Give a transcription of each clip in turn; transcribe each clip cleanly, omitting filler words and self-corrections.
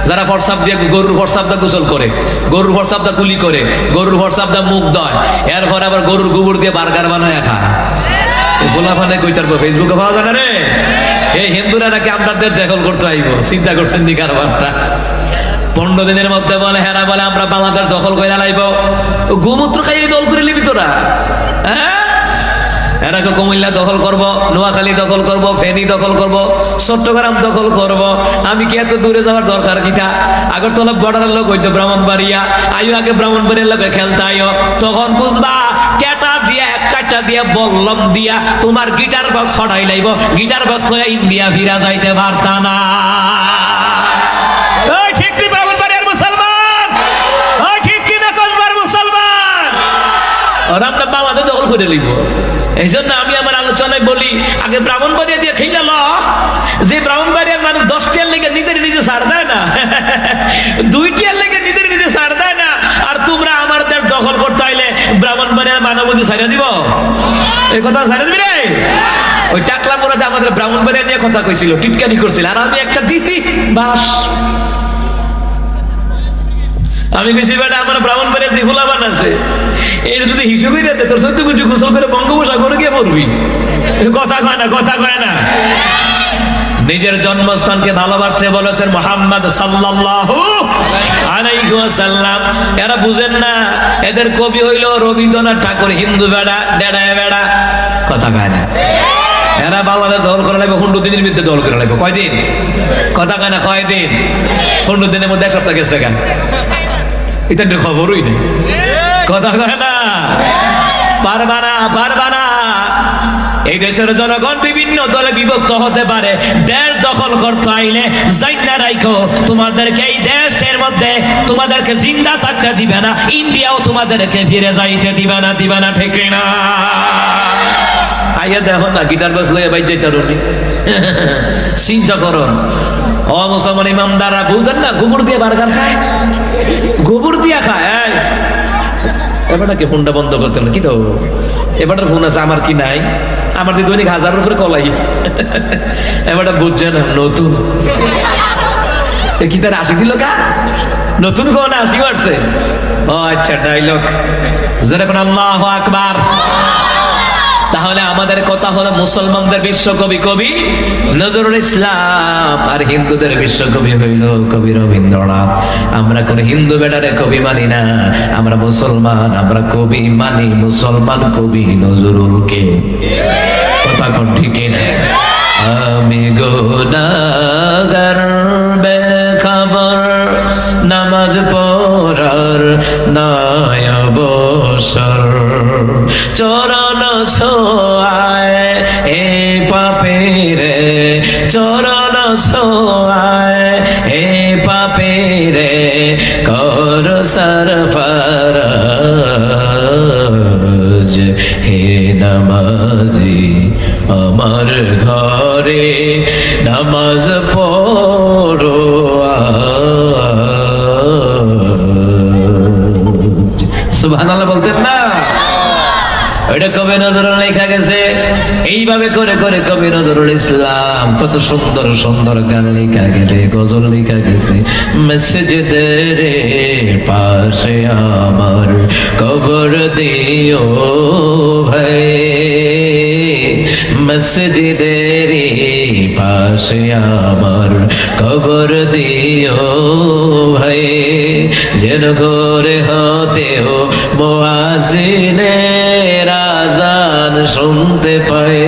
যারা ফরসাব দিয়ে গরুর ফরসাব দা গোসল করে, গরুর ফরসাব দা কুলি করে, গরুর ফরসাব দা মুখ দয়, এরপর আবার গরুর গোবর দিয়ে বার্গার বানায় খায়। গোলা ফানে কইতার ফেসবুকে পাওয়া যায় না রে। এই হিন্দুরা নাকি আপনাদের দখল করতে আইব, চিন্তা করছেন নি কারবারটা? 15 দিনের মধ্যে বলে হেরা বলে আমরা বাংলাদেশ দখল করে লাইব। গোমূত্র খাইয়ে দল করে লিবি তোরা, হ্যাঁ? এরাকে কুমিল্লা দখল করব, নোয়াখালী দখল করব, ফেনী দখল করব, চট্টগ্রাম দখল করব। আমি কি এত দূরে যাওয়ার দরকার কিটা? আগরতলা বর্ডারের লোক হইতো ব্রাহ্মণবাড়িয়া, আইও আগে ব্রাহ্মণবাড়িয়ার লোকে খেলতে আইও, তখন বুঝবা কেটা দিয়া এক কাটা দিয়া বল্লম দিয়া তোমার গিটার বক্স হটাই লাইব, গিটার বক্স হয়ে ইন্ডিয়া ফিরা যাইতে পারতা না। ঠিক কি ব্রাহ্মণবাড়িয়ার মুসলমান? ঠিক কি না কসবার মুসলমান? আর আমরা বাংলাদেশ দখল করে লিব। এই জন্য আমি আমার আলোচনায় বলি, আগে ব্রাহ্মণবাড়িয়া দিয়ে খেয়ে গেল। যে ব্রাহ্মণবাড়িয়ার মানুষ 10 টিয়ার লেগে নিজের নিজে ছাড় দেয় না, 2 টিয়ার লেগে নিজের নিজে ছাড় দেয় না, আর তোমরা আমার দেশ দখল করতে আইলে ব্রাহ্মণবাড়িয়ার মানবতী ছাড়িয়ে দিব? এই কথা ছাড়িয়ে দিবি রে? ওই টাকলা মোড়াতে আমাদের ব্রাহ্মণবাড়িয়া নিয়ে কথা কইছিল, টিটকারি করছিল, আর আমি একটা দিছি বাস। আমি কইছি বেটা আমার ব্রাহ্মণবাড়িয়া যে ফুলাবান আছে, এটা যদি হিসেবে দিতে তোর 14 কোটি গোসল করে বঙ্গোপসাগরে গিয়ে পড়বি। কথা কয় না, কথা কয় না। নিজের জন্মস্থানকে ভালোবাসতে বলেছেন মুহাম্মদ সাল্লাল্লাহু আলাইহি ওয়াসাল্লাম। এরা বুঝেন না, এদের কবি হইল রবীন্দ্রনাথ ঠাকুর, হিন্দু বেড়া ডেড়ায় বেড়া। কথা কয় না। এরা বাংলাদেশ দখল করে লাগবে, 15 দিনের মধ্যে দখল করে লাগবে। কয়দিন? কথা কয় না, কয়দিন? 15 দিনের মধ্যে 1 সপ্তাহ গেছে কেন? এটা খবরই নেই। কথা কয় না। পারবা না, পারবা না। এই দেশের জনগণ বিভিন্ন দলে বিভক্ত হতে পারে, দেশ দখল করতে আইলে জাইনা রাইখো তোমাদেরকে এই দেশের মধ্যে তোমাদেরকে জিন্দা থাকতে দিবে না, ইন্ডিয়াও তোমাদেরকে ফিরে যাইতে দিবে না, দিবে না, ঠিক না? আইয়া দেখো না গিটার বক্স লইয়া বাইর যাইতে রুনি। চিন্তা করো। ও মুসলমান ইমামদাররা বুঝেন না, গোবর দিয়ে বার্গার খায়, গোবর দিয়া খায়। এবারটাকে ফোনটা বন্ধ করতে না, কি তো এবারটার ফোন আছে, আমার কি নাই? আমার তো দৈনিক 1000 উপরে কলাই। এবারটা বুঝছে না, নতুন কি তার 80 দিল কা? নতুন কোন 80 বাড়ছে? ও আচ্ছা, ডাইলগ যেরকম আল্লাহু আকবার। তাহলে আমাদের কথা হলো মুসলমানদের বিশ্বকবি কবি নজরুল ইসলাম, আর হিন্দুদের বিশ্বকবি হইল কবি রবীন্দ্রনাথ। আমরা কোন হিন্দু বেটারে কবি মানি না, আমরা মুসলমান, আমরা কবি মানি মুসলমান কবি নজরুলকে। কথা কোন ঠিক না? আমি গুনাহগার বেখবর, নামাজ পড়ার নাই অবসর, চরণ ছোঁয়ায় এ পাপীরে, চরণ ছোঁয়ায় এ পাপীরে, কর সরফরাজ হে নামাজি আমার ঘরে নামাজ পড়ো। সুবহানাল্লাহ বলতেন না? ওইটা কবি নজরুল লেখা গেছে। এইভাবে করে করে কবি নজরুল ইসলাম কত সুন্দর সুন্দর গান লেখা গেলে, গজল লেখা গেছে। মসজিদের পাশে আমার কবর দিও ভাই, মসজিদের পাশে আমার কবর দিও ভাই, যেন ঘরে হতেও মুয়াজ্জিনের আযান শুনতে পায়।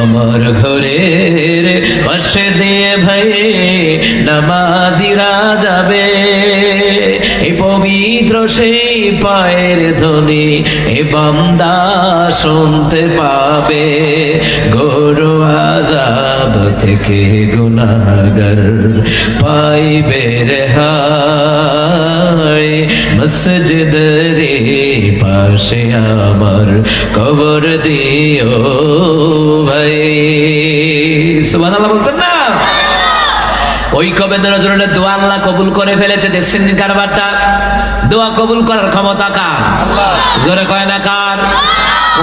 আমার ঘরের পাশে দিয়ে ভাই নামাজিরা যাবে, এই পবিত্র সেই পায়ের ধ্বনি এ বান্দা শুনতে পাবে। গরু আযাব থেকে গুনাহগার পাইবে রেহাই, মসজিদের পাশে আমার কবর দিও ভাই। সুবহানাল্লাহ বলতেন না? ওই কবি নজরুলের দোয়া আল্লাহ কবুল করে ফেলেছে। দেখছেন কারবারটা? দোয়া কবুল করার ক্ষমতা কার? জোরে কয় না কার?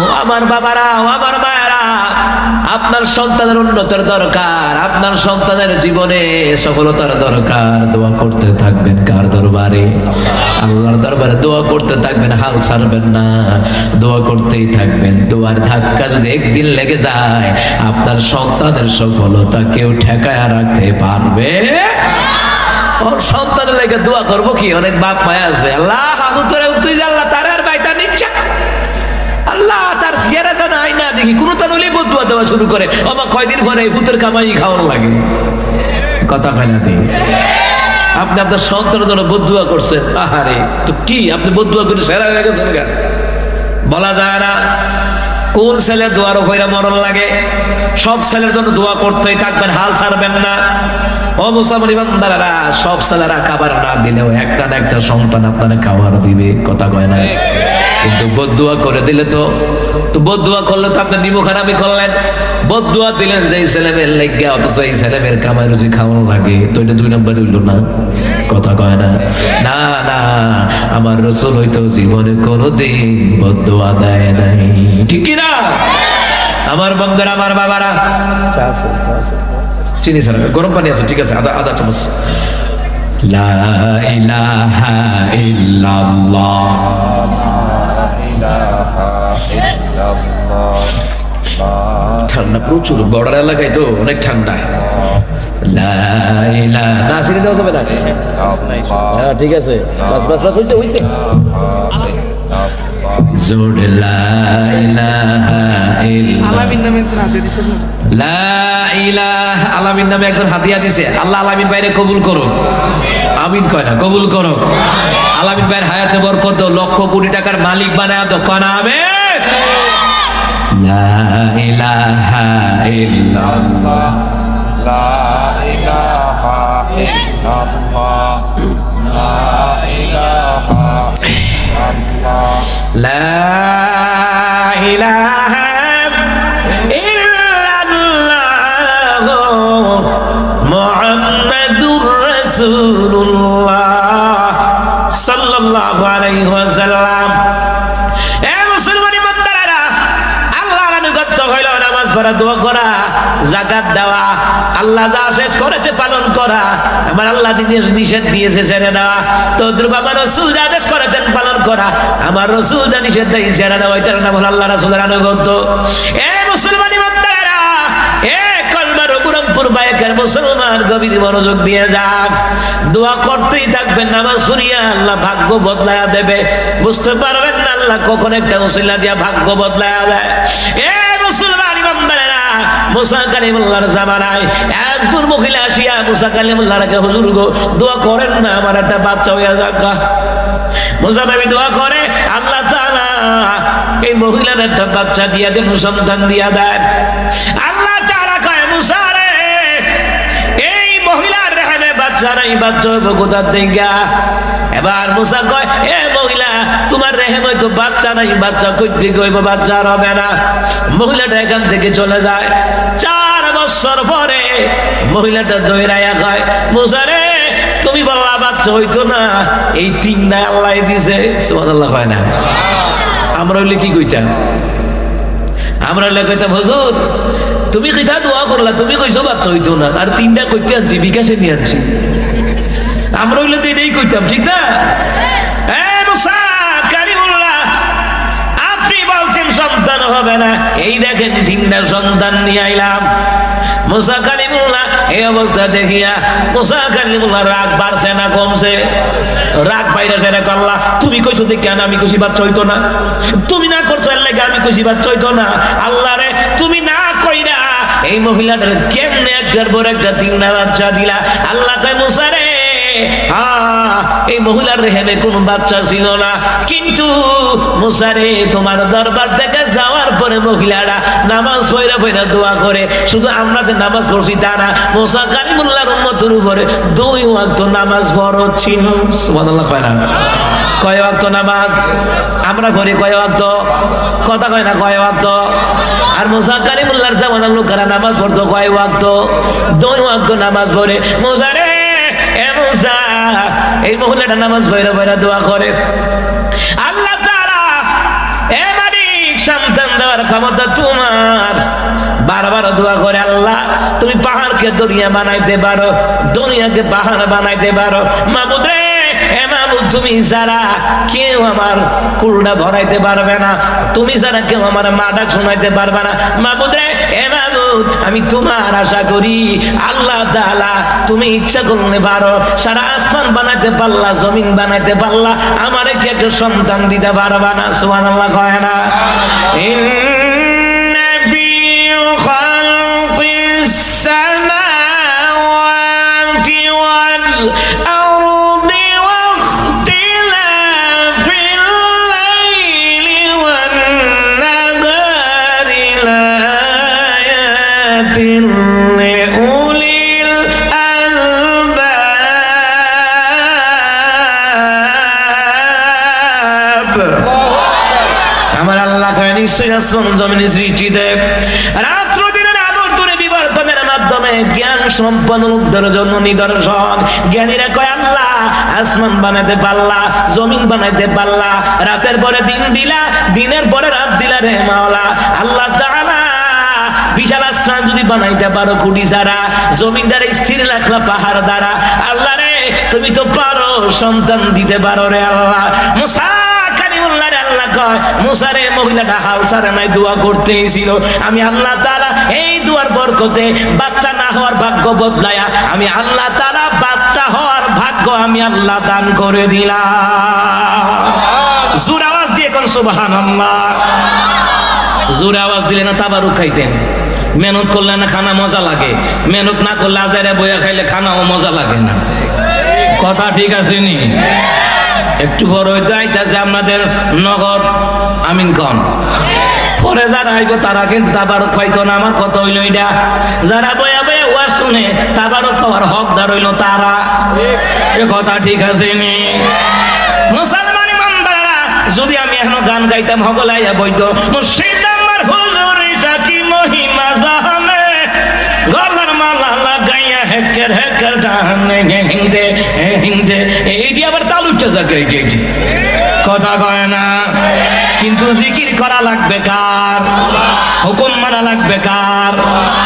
ও আমার বাবারা, ও আমার মায়েরা, আপনার সন্তানের উন্নতির দরকার, আপনার সন্তানের জীবনে সফলতার দরকার, দোয়া করতে থাকবেন কার দরবারে? আল্লাহর দরবারে দোয়া করতে থাকবেন, হাল ছাড়বেন না, দোয়া করতেই থাকবেন। দোয়ার ধাক্কা যদি একদিন লেগে যায়, আপনার সন্তানের সফলতা কেউ ঠেকায় রাখতে পারবে? ওর সন্তানের লেগে দোয়া করবো কি? অনেক বাপ মায়া আছে, আল্লাহ হাজুতরে উঠতে আল্লাহ তার আর বাইতা নিচ্ছে, আল্লাহ তার জিয়ারাটা নাই না দেখি কোনো তা নইলে বদুয়া দেওয়া শুরু করে, আমার কয়দিন পরে ভূতের কামাই খাওয়ার লাগে। কথা কয় না দিই? আপনি আপনার সন্তানের জন্য বদুয়া করছেন, আহারে তো কি আপনি বদুয়া করে সেরা হয়ে গেছেন? বলা যায় না কোন ছেলের দোয়ার হইরা মরণ লাগে। সব ছেলের জন্য দোয়া করতেই থাকবেন, হাল ছাড়বেন না। ও মুসলমান ইমানদারেরা, সব ছেলেরা খাবার না দিলেও একটা না একটা সন্তান আপনারা খাবার দিবে, কথা কয় না? কিন্তু বদদুয়া করে দিলে তো বদদুয়া করলে তো আপনি নিমু খারাপই করলেন। বদদুয়া দিলেন যে ছেলেমেয়ের লেগে, অথচ এই ছেলেমেয়ের কামাই রুজি খাওয়ানো লাগে, তো এটা 2 নম্বর হইল না? কথা কয় না? না না, আমার রাসূল হয়তো জীবনে কোনোদিন বদদুয়া দেয় নাই, ঠিক কি না? আমার বন্ধুরা, আমার বাবারা, চিনি স্যার গরম পানি আছে, ঠিক আছে, আধা চামচ। লা ইলাহা ইল্লাল্লাহ, ঠান্ডা প্রচুর, বর্ডার এলাকায় তো অনেক ঠান্ডা। লা ইলাহা, না সিনে দেওয়া যাবে না? হ্যাঁ ঠিক আছে, বাস বাস বাস, হইছে হইছে। জোরে লা ইলাহা ইল্লাল্লাহ, আলামিন নামে একজন হাদিয়া দিয়েছে। লা ইলাহা, আলামিন নামে একজন হাদিয়া দিয়েছে। আল্লাহ আলামিন বাইরে কবুল করো, আমিন কয় না, কবুল করো। আলামিন ভাইয়ের হায়াতে বরকত দাও, লক্ষ কোটি টাকার মালিক বানায় দাও, কয় না আমিন? লা ইলাহা ইল্লাল্লাহ, লা ইলাহা ইল্লাল্লাহ, লা ইলাহা ইল্লাল্লাহ, লা ইলাহা ইল্লাল্লাহ, মুহাম্মাদুর রাসূলুল্লাহ সাল্লাল্লাহু আলাইহি ওয়াসাল্লাম। এ মুসলমান ইমানদারেরা, আল্লাহর আনুগত্য হইল নামাজ পড়া, দোয়া করা, যাকাত দেওয়া, আল্লাহ যা আদেশ করেছে পালন করা, আমার আল্লাহ নিষেধ দিয়েছে ছেড়ে দেওয়া। তদ্রুপ আমার রাসূল যা আদেশ করেছেন পালন করা, আমার রাসূল যা নিষেধ দিয়েছেন ছেড়ে দেওয়া, এটার নাম হলো আল্লাহ রাসূলের আনুগত্য। এ মুসলমান ইমানদারেরা, এ কলমার পুরমপুর বায়কের মুসলমান, গভীর মনোযোগ দিয়ে যাক, দোয়া করতেই থাকবেন। নামাজ পড়িয়া আল্লাহ ভাগ্য বদলায়া দেবে, বুঝতে পারবেন না আল্লাহ কখন একটা ওসিলা দিয়া ভাগ্য বদলায়া দেয়। এ মুসলমান ইমানদারেরা, মুসা কালিমুল্লাহর জামানায় একজন মহিলা আসিয়া মুসা কালিমুল্লাহকে, হুজুর গো দোয়া করেন না আমার একটা বাচ্চা হইয়া যাক। মুসা নবী দোয়া করে, আল্লাহ তাআলা এই মহিলার একটা বাচ্চা দিয়া দেন, সন্তান দিয়া দেন। আল্লাহ তাআলা কয়, মুসা রে, এই মহিলার রেহেমে বাচ্চা নাই, বাচ্চা হইব কোথা থেকে? এবার মুসা কয়, এ মহিলা, তোমার রেহেম হয়তো বাচ্চা নাই, বাচ্চা কই থেকে হইব? বাচ্চা আর হবে না। মহিলাটা এখান থেকে চলে যায়। 4 বছর পরে মহিলাটা দৌড়াইয়া কয়, মুসা রে, তুমি বললা বাচ্চা হইতো না, এই 3টা আল্লাহ দিছে। সুবহানাল্লাহ কয় না? আমরা হইলে কি কইতাম? আমরা হইলে কইতাম, হুজুর তুমি কিতা দোয়া করলা, তুমি কইছো বাচ্চা হইতো না, আর 3টা কইতে আনছি, বিকাশে নিয়ে আনছি। আমরা হইলে তো এটাই কইতাম, ঠিক না? মুসা কালিমুল্লাহ, আপনি বলছেন সন্তান হবে না, এই দেখেন 3টা সন্তান নিয়ে আইলাম। মুসা কালিমুল্লাহ এই অবস্থা দেখিয়া মুসা কালিমুল্লাহ রাগ বাড়ছে না কমছে? রাগ বাইরে সেরে করলা, তুমি কইছো দেখি আমি খুশি বাচ্চা হইতো না, তুমি না করছো এর লাগে আমি খুশি বাচ্চা হইতো না। আল্লাহ রে, তুমি না কইরা এই মহিলাটার কেমনে একটার পর একটা 3টা বাচ্চা দিলা? আল্লাহ কয়, মুসা রে, এই মহিলার রেহেমে কোন বাচ্চা ছিল না, কিন্তু মুসা রে, তোমার দরবার থেকে যাওয়ার পরে মহিলারা নামাজ পড়া পড়া দোয়া করে। শুধু আমরা যে নামাজ পড়ছি তা না, মুসা কালিমুল্লাহর উম্মতের উপরে 2 ওয়াক্ত নামাজ ফরজ ছিল। সুবহানাল্লাহ কয় না? কয় ওয়াক্ত নামাজ আমরা পড়ি? কয় ওয়াক্ত? কথা কয় না, কয় ওয়াক্ত? আর মুসা কালিমুল্লাহর জামানার লোকেরা নামাজ পড়তো কয় ওয়াক্ত? 2 ওয়াক্ত নামাজ পড়ে। মুসা রে, এই মহিলাটা নামাজ পড়া পড়া দোয়া করে। আল্লাহ তাআলা, এ মালিক, সন্তান দেওয়ার ক্ষমতা তোমার, বারবার দোয়া করে, আল্লাহ তুমি পাহাড়কে দরিয়া বানাইতে পারো, দুনিয়াকে পাহাড় বানাইতে পারো। মাবুদ রে, এ মাবুদ তুমি ছাড়া কেউ আমার কুলটা ভরাইতে পারবে না, তুমি ছাড়া কেউ আমার মা ডাক শোনাইতে পারবে না। মাবুদ রে, এ মাবুদ আমি তোমার আশা করি, আল্লাহ তাআলা তুমি ইচ্ছা করলে পারো, সারা আসমান বানাইতে পারলা, জমিন বানাইতে পারলা, আমারে কি একটা সন্তান দিতে পারবা না? সুবহানাল্লাহ কয় না? ইন্না ফি খালকিস সামাওয়াতি ওয়াল আরদি ওয়াখতিলাফিল লাইলি ওয়ান নাহারি লায়াতিন লিউলিল আলবাব। আমার আল্লাহ কয়, নিশ্চয়ই আসমান জমিন সৃষ্টিতে রাত্র দিনের আবর্তনে বিবর্তনের মাধ্যমে জ্ঞান সম্পন্ন লোকদের জন্য নিদর্শন। জ্ঞানীরা কয়, আল্লাহ আসমান বানাইতে পারলা, জমিন বানাইতে পারলা, রাতের পরে দিন দিলা, দিনের পরে রাত দিলা রে মাওলা। আল্লাহ তাআলা বিশাল আসমান যদি বানাইতে পারো খুঁটি ছাড়া, জমিনটারে স্থির রাখলা পাহাড় দ্বারা, আল্লাহ রে তুমি তো পারো, সন্তান দিতে পারো রে আল্লাহ। মুসা কালিমুল্লাহ রে আল্লাহ কয়, মুসা রে মহিলাটা হাল ছাড়ে নাই, দোয়া করতেই ছিল, আমি আল্লাহ তাআলা এই দুয়ার বরকতে বাচ্চা না হওয়ার ভাগ্য বদলায়া আমি আল্লাহ তাআলা বাচ্চা হওয়ার ভাগ্য আমি আল্লাহ দান করে দিলাম। জোর আওয়াজ দিয়ে কোন সুবহানাল্লাহ। জোরে আওয়াজ দিলে না তাবারুক খাইতেন। মেহনত করলে না খানা মজা লাগে, মেহনত না করলে আজারে বইয়া খাইলে খানাও মজা লাগে না। কথা ঠিক আছে নি? একটু বড় হইতে আইতাছে আপনাদের নগদ আমিন কন। পরে যারা আইব তারা কিন্তু তাবারুক পাইতো না। আমার কথা হইল এটা, যারা বয়া বয়া ওয়াজ শুনে তাবারুক পাওয়ার হকদার হইল তারা। এ কথা ঠিক আছে নি? মুসলমান ইমানদাররা, যদি আমি এখনো গান গাইতাম হগলাইয়া বইতো, মুর্শিদ আমার হুজুর সাকি মহিমা জানে, গলার মালা লাগাইয়া হেকের হেকের ডানে হিংদে হিংদে, এইটি আবার তাল উঠে যাকে এইটি কথা কয় না। কিন্তু জিকির করা লাগবে কার? হুকুম মানা লাগবে কার?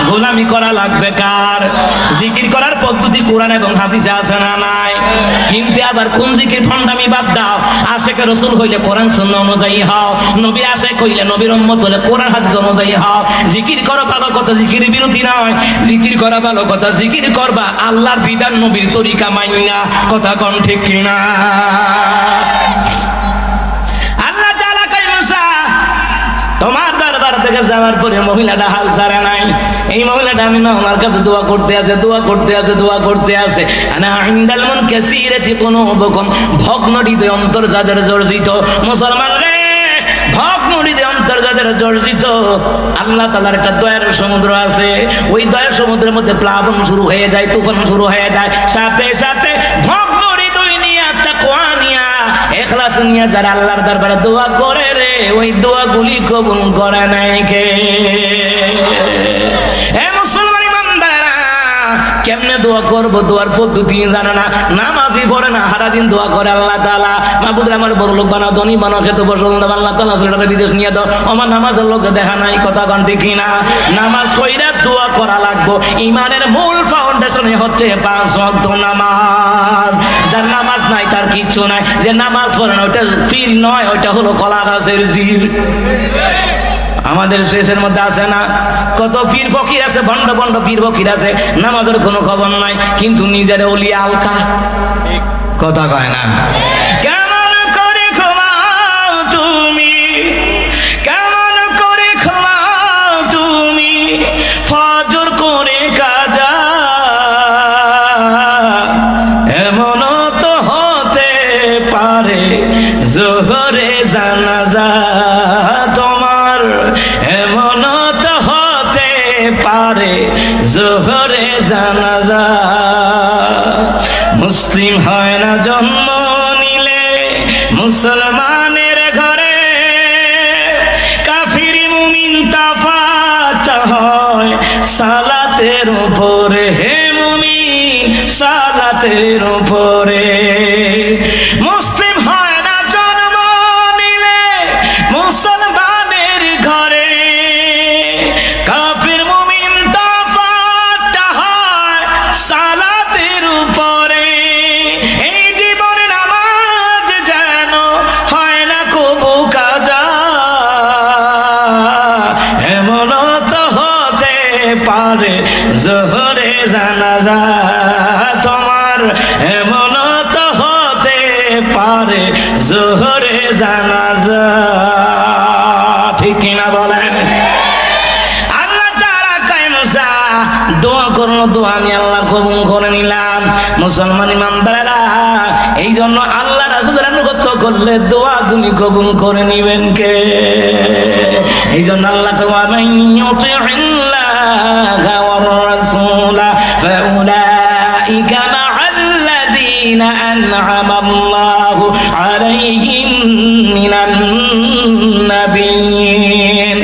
গোলামি করা লাগবে কার? জিকির করার পদ্ধতি কোরআন এবং হাদিসে আছে না নাই? কিন্তু আবার কোন জিকির ভণ্ডামি বাদ দাও, আশেকে রাসূল হইলে কোরআন সুন্নাহ অনুযায়ী হও, নবী আশেক হইলে নবীর উম্মত হলে কোরআন হাদিস অনুযায়ী হও। জিকির করো ভালো কথা, জিকিরের বিরোধী নয়, জিকির করা ভালো কথা, জিকির করবা আল্লাহর বিধান নবীর তরিকা মাইনা। কথা কোন ঠিক কিনা? তোমার দরবার থেকে যাওয়ার পরে মহিলাটা হাল ছাড়ে নাই। এই মহিলাটা আমি না আমার কাছে দোয়া করতে আছে, দোয়া করতে আছে, দোয়া করতে আছে। আনা ইনদাল মুনকাসিরাতি কুনুবুকুম, ভগ্ন হৃদয় অন্তর যাদের জর্জিত। মুসলমান রে, ভগ্ন হৃদয় অন্তর যাদের জর্জিত, আল্লাহ তাআলার একটা দয়ার সমুদ্র আছে। ওই দয়ার সমুদ্রের মধ্যে প্লাবন শুরু হয়ে যায়, তুফান শুরু হয়ে যায়, সাথে সাথে ভগ্ন হৃদয় নিয়ে, তাকওয়া নিয়ে, ইখলাস নিয়ে যারা আল্লাহর দরবারে দোয়া করে রে, ওই দোয়াগুলি কবুল করে নাই কে? এ মুসলমান ইমানদাররা, কেমনে দোয়া করবো? দোয়ার পদ্ধতি জানে না, নামাজি পড়ে না, সারাদিন দোয়া করে আল্লাহ তাআলা মাহবুব আমার বড় লোক বানাও, ধনী বানাও, খেতে পছন্দ আল্লাহ তাআলা ছেলেটা বিদেশ নিয়ে দাও। আমার নামাজের লোক দেখা নাই। কথা কোন ঠিক কিনা? নামাজ পড়া দোয়া করা লাগবো। ইমানের মূল ফাউন্ডেশন হচ্ছে 5 ওয়াক্ত নামাজ। যার নামাজ নাই তার কিচ্ছু নাই। যে নামাজ পড়ে না ওইটা ফির নয়, ওইটা হলো কলা গাছের জিল। আমাদের শেষের মধ্যে আছে না কত পীর ফকির আছে, ভণ্ড ভণ্ড পীর ফকির আছে, নামাজের কোনো খবর নাই, কিন্তু নিজের ওলিয়া আলকা। কথা কয় না? কেমন করে ঘুমাও তুমি, কেমন করে ঘুমাও তুমি, ফজর করে কাজা, এমন তো হতে পারে জোহরে জানাজা তোমার, এমন তো হতে পারে জোহরে জানাজা। মুসলিম হয় না জন্ম নিলে মুসলমানের ঘরে, কাফির মুমিন তাফাত হয় সালাতের উপরে। হে মুমিন সালাতের উপরে। মুসলিম হয় না জন্ম নিলে মুসলমানের ঘরে, কাফির পারে জোহরে জানাজা। ঠিক কিনা বলেন? আল্লাহ তাআলা কয় মুসা দোয়া করলো, দোয়া আমি আল্লাহ কবুল করে নিলাম। মুসলমান ইমানদারেরা, এই জন্য আল্লাহ রাসূলের আনুগত্য করলে দোয়াগুলি কবুল করে নিবেন কে? এই জন্য আল্লাহ ওয়া মান ইউতি'িল্লাহা ওয়ার রাসূলা ফাউলাইকা মা'আল্লাযীনা আন'আমা আল্লাহু আলাইহিম মিনান নাবিয়্যিন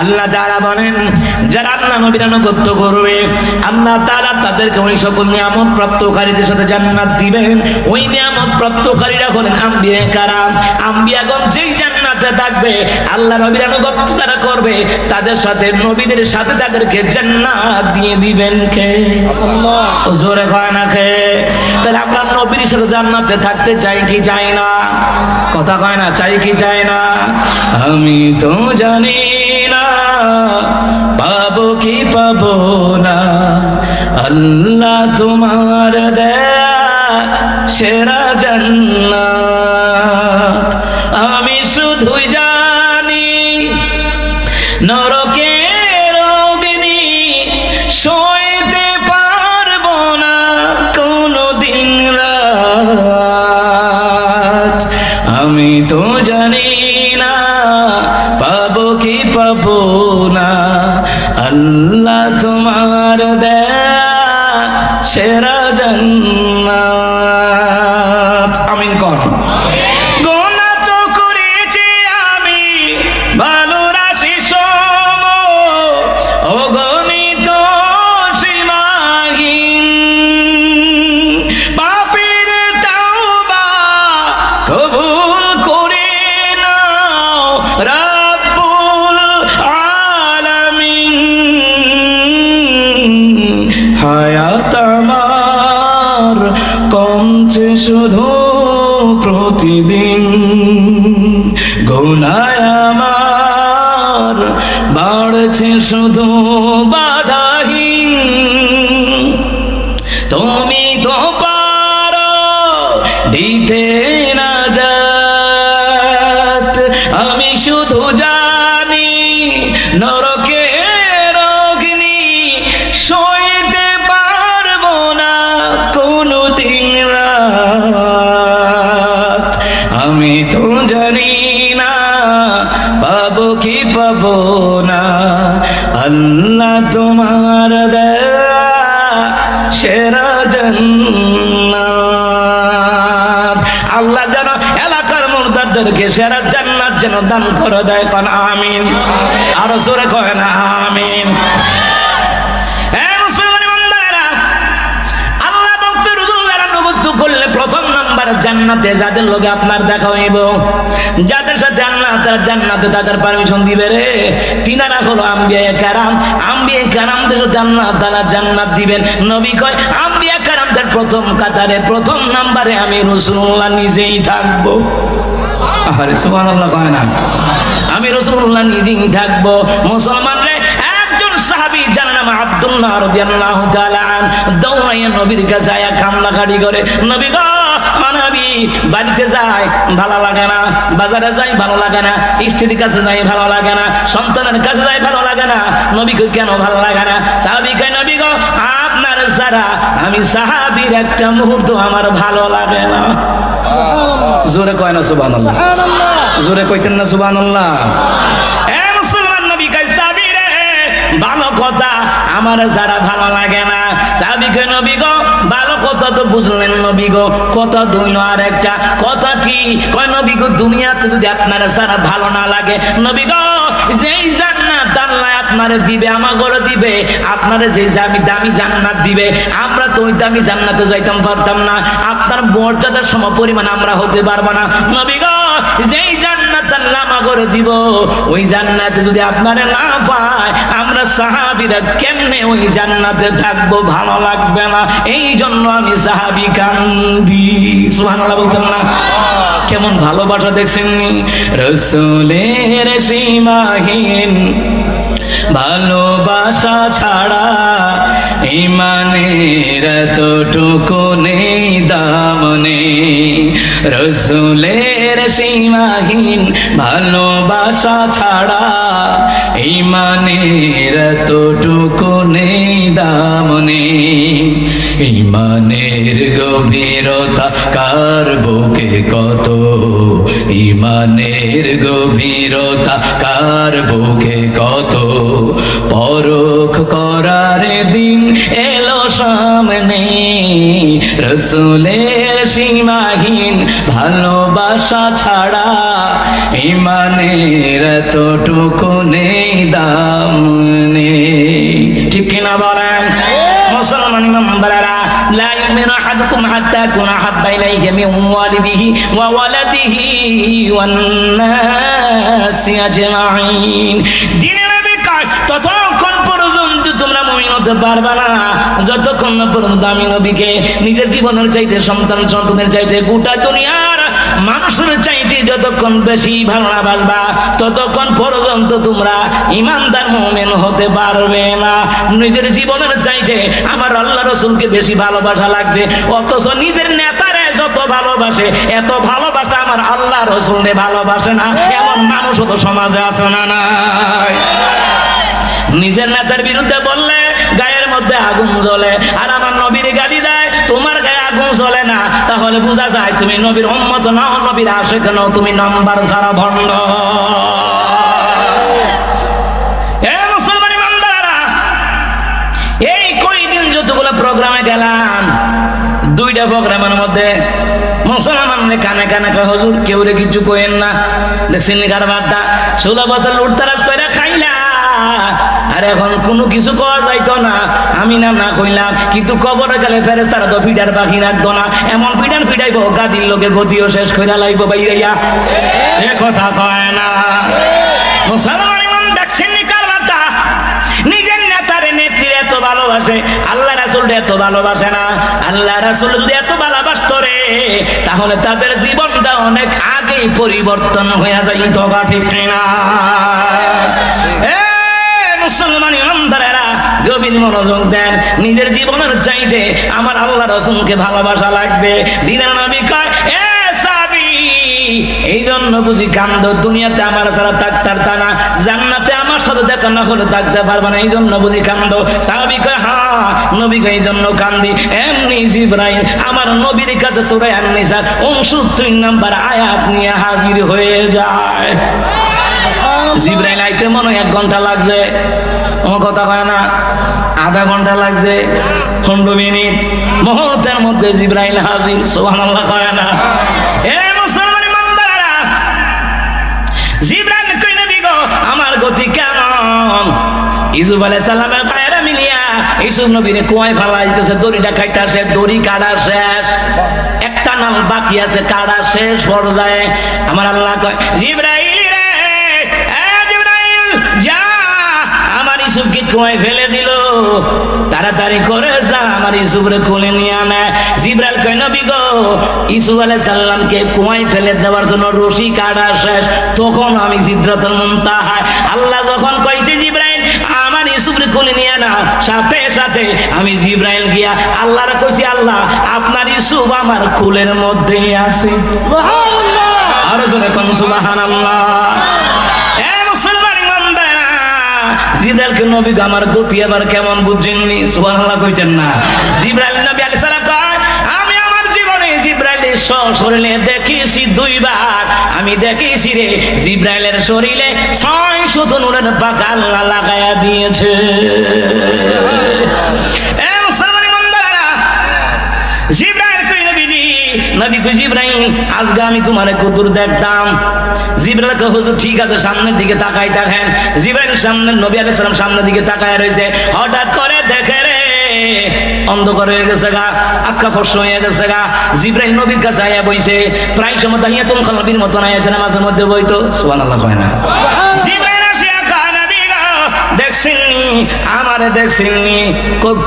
আল্লাহ তাআলা বলেন, যারা আল্লাহ নবীর আনুগত্য করবে আল্লাহ তাআলা তাদেরকে ওই সকল নিয়ামত প্রাপ্তকারীদের সাথে জান্নাত দিবেন। ওই নিয়ামত প্রাপ্তকারীরা হলেন আম্বিয়া কারাম। আম্বিয়াগণ যেই জান্নাতে থাকবে, আল্লাহ নবীর আনুগত্য যারা করবে তাদের সাথে, নবীদের সাথে তাদেরকে জান্নাত দিয়ে দিবেন কে? আল্লাহ। জোরে কয় না কে? তাহলে আমরা নবীর সাথে জান্নাতে থাকতে চাই কি চাই না? কথা কয় না, চাই কি চাই না? আমি তো জানি না পাবো কি পাবো না, আল্লাহ তোমার দেয়া সেরা জান্নাত। আমি শুধুই জানি নরকের অগ্নি সইতে পারবো না কোনদিন রাত। আমি তো জানি না পাবো কি পাবো না, আল্লাহ তোমার দেয়া সেরা জান্নাত। আমিন কোন? গুনাহ তো করেছি আমি ভালো রাশি সম, অগণিত সীমাহীন, পাপের তাওবা কবুল করে নাও রাব্বুল আলামিন। হায়াত আমার কমছে শুধু প্রতিদিন, গুনাহ আমার বাড়ছে শুধু বাধাহীন। তুমি তো পারো দিতে নাজাত, আমি শুধু জানি নরকের অগ্নি সইতে পারবো না কোনদিন রাত। আমি তো জানি না পাবো কি পাবো না, আল্লাহ তোমার দেয়া সেরা জান্নাত। আল্লাহ যেন এলাকার মুর্দারদেরকে সেরা জান্নাত যেন দান করে দেয়। কোন আমিন? আরো জোরে কয় না আমিন? করলে প্রথম নাম্বার জান্নাতে যাদের লোকে আপনার দেখা হইব, যাদের সাথে আল্লাহ তাআলা জান্নাতে থাকার পারমিশন দিবে রে, তিনারা হলো আম্বিয়া কারাম। আম্বিয়া কারামদের সাথে আল্লাহ তাআলা জান্নাত দিবেন। নবী কয় আম্বিয়া কারামদের প্রথম কাতারে, প্রথম নাম্বারে আমি রাসূলুল্লাহ নিজেই থাকবো। আরে সুবহানাল্লাহ কয় না? আমি রাসূলুল্লাহ নিজেই থাকবো। মুসলমান রে, একজন সাহাবী যার নাম আব্দুল্লাহ রাদিয়াল্লাহু তাআলা আন দৌড়াইয়া নবীর কাছে আয়া কান্নাকাটি করে, নবী গো নবী, বাড়িতে যাই ভালো লাগে না, বাজারে যাই ভালো লাগে না, স্ত্রীর কাছে যাই ভালো লাগে না, সন্তানের কাছে যাই ভালো লাগে না। নবী কই কেন ভালো লাগে না? সাহাবী কয় নবী গো আপনার ছাড়া আমি সাহাবীর একটা মুহূর্ত আমার ভালো লাগে না। জোরে কয় না সুবহানাল্লাহ? জোরে কইতেন না সুবহানাল্লাহ? এ মুসলমান, নবী কয় সাহাবী রে ভালো কথা আমার যারা ভালো লাগে না। সাহাবী কয় নবী গো ভালো কথা তো বুঝলেন নবী গো, কথা দুই আর একটা কথা কি? কয় নবী গো দুনিয়াতে যদি আপনারা যারা ভালো না লাগে, নবী গো যেই জান্নাত আল্লাহ আপনারে দিবে আমাগরে দিবে, আপনারে যে দামি জান্নাত দিবে, আমরা তো ওই দামি জান্নাতে যাইতাম পারতাম না, আপনার মর্যাদার সমপরিমাণ আমরা হতে পারবো না। নবী গো যেই জান্নাত আল্লাহ করে দিব। ওই জান্নাতে যদি আপনারা না পায়, আমরা সাহাবীরা কেমনে ওই জান্নাতে থাকবো? ভালো লাগবে না। এই জন্য আমি সাহাবী কান্দি। সুবহানাল্লাহ বলতেন না? কেমন ভালোবাসা দেখছেন রাসূলের সীমাহীন ভালোবাসা ছাড়া ইমানের এতটুকু নেই দাম নেই। রাসূলের সীমাহীন ভালোবাসা ছাড়া ইমানের এতটুকু নেই দাম নেই। ইমানের গভীরতা কার বুকে কত, ইমানের গভীরতা কার বুকে কত, পরখ করার দিন এলো সামনে। রাসূলের সীমাহীন ভালোবাসা ছাড়া ইমানের এতটুকু নেই দাম নেই। ঠিক কিনা বলেন মুসলমান ইমামবারা? লা ইউমিনু আহাদুকুম হাত্তা ইয়াকুনা আহাব্বা ইলাইহি মিন ওয়ালিদিহি ওয়া ওয়ালাদিহি ওয়ান নাসি আজমাইন। দিনের নবী কয়, ততক্ষণ পর্যন্ত তোমরা মুমিন হতে পারবে না যতক্ষণ না পর্যন্ত আমি নবীকে নিজের জীবনের চাইতে, সন্তানের চাইতে, গোটা দুনিয়ার মানুষের চাইতে যতক্ষণ বেশি ভালোবাসবা, ততক্ষণ পর্যন্ত তোমরা ঈমানদার মুমিন হতে পারবে না। নিজের জীবনের চাইতে আমার আল্লাহ রাসূলকে বেশি ভালোবাসা লাগবে, অথচ নিজের নেতারে যত ভালোবাসে এত ভালোবাসা আমার আল্লাহ রাসূলকে ভালোবাসে না। এমন মানুষও তো সমাজে আছে না নাই? নিজের নেতার বিরুদ্ধে বললে গায়ের মধ্যে আগুন জ্বলে, আর আমার নবীর গালি দেয়, তোমার গায়ে আগুন জ্বলে না। তাহলে বোঝা যায় তুমি নবীর উম্মত নাও, নবীর আশিক নাও, তুমি নাম্বার ছাড়া ভণ্ড। মুসলমান ইমানদাররা, এই কয়দিন যতগুলো প্রোগ্রামে গেলাম, দুইটা প্রোগ্রামের মধ্যে মুসলমানরে কানে কানে কয়, হুজুর কেউ রে কিছু কইেন না। দেখছেন কারবারটা? 16 বছর লুটতারাজ কইরা খাইলা, আর এখন কোনো কিছু করা যাইতো না। আমি না কইলাম, কিন্তু কবরে গেলে ফেরেশতারা তো ফিডার বাকি রাখতো না। এমন ফিডার ফিডাইব গাদির লোকে গতিও শেষ কইরা লাইব বাইরাইয়া। এ কথা কয় না মুসলমান ইমাম। দেখছেন কারবারটা? নিজের নেতারে নেত্রীর এত ভালোবাসে, আল্লাহ রাসূলকে এত ভালোবাসে না। আল্লাহ রাসূল যদি এত ভালোবাসতো রে, তাহলে তাদের জীবনটা অনেক আগেই পরিবর্তন হয়ে যাইত। ঠিক না? মুসলমান ইমানদারেরা গভীর মনোযোগ দেন। নিজের জীবনের চাইতে আমার আল্লাহ রাসূলকে ভালোবাসা লাগবে। দিনের নবী কয়, এ সাহাবী, এই জন্য বুঝি কান্দ, দুনিয়াতে আমার ছাড়া থাকতে না, জান্নাতে আমার সাথে দেখা না হলে থাকতে পারবে না, এই জন্য বুঝি কান্দ। সাহাবী কয়, হ্যাঁ নবী কয়, এই জন্য কান্দি। এমনি জিবরাইল আমার নবীর কাছে সূরা আন-নিসা 69 নম্বর আয়াত নিয়ে হাজির হয়ে যায়। জিবরাইল আইতে মনে 1 ঘন্টা লাগছে, আমার কথা কয় না, আধা ঘন্টা লাগছে, 15 মিনিট, মুহূর্তের মধ্যে জিবরাইল হাজির। সুবহানাল্লাহ কয় না? এ মুসলমান ইমানদাররা, জিবরাইল কই, নবী গো আমার গতি কেমন? ইউসুফ আলাইহিস সালামের পায়রা মিলিয়া ইউসুফ নবীরে কুয়ায় ফেলা দিতেছে, দড়িটা কাটা শেষ, দড়ি কাটা শেষ, একটা নাল বাকি আছে, কাটা শেষ পর্যায়ে আমার আল্লাহ কয়, জিবরাইল রে, যা আমার ইউসুফকে কুয়ায় ফেলে দিল, তাড়াতাড়ি করে যা আমার ইউসুফরে কোলে নিয়ে আনে। জিবরাইল কয়, নবী গো ইউসুফ আলাইহিস সালামকে কুয়ায় ফেলে দেওয়ার জন্য রশি কাটা শেষ, তখন আমি সিদরাতুল মুনতাহায়, আল্লাহ যখন কইছে জিবরাইল আমার ইউসুফরে কোলে নিয়ে না, সাথে সাথে আমি জিবরাইল গিয়া আল্লাহরে কইছি, আল্লাহ আপনার ইউসুফ আমার কোলের মধ্যেই আছে। সুবহানাল্লাহ, আর জোরে কোন সুবহানাল্লাহ। জিবরাইলকে নবী আমার গতি এবার কেমন বুঝছেননি? সুবহানাল্লাহ কইতেন না? জিবরাইল নবী আলাইহিস সালাম কয়, আমি আমার জীবনে জিবরাইলের শরীরে দেখেছি 2 বার। আমি দেখেছি রে জিবরাইলের শরীরে 600 নূরের পাকা আল্লাহ লাগায়া দিয়েছে। এ মুসলমান ইমানদাররা, জিবরাইল কই, নবীজি, নবী কই, জিবরাইল আজকে আমি তোমারে কদুর দেখতাম। জিবরাইল কয়, হুজুর ঠিক আছে, সামনের দিকে তাকাই দেখেন। জিবরাইল সামনে, নবী আলাইহিস সালাম সামনের দিকে তাকায় রয়েছে, হঠাৎ করে দেখে রে অন্ধকার হয়ে গেছে গা, আক্কা ফর্স হয়ে গেছে গা। জিব্রাইল নবীর কাছে আয়া বইছে, প্রায় সময় তাহিয়াতুল কালবির মতন আয়াছে নামাজের মধ্যে বইতো। সুবহানাল্লাহ কয় না? জিব্রাইল আসিয়া কয় নবী গো দেখছেননি আমারে, দেখছেননি?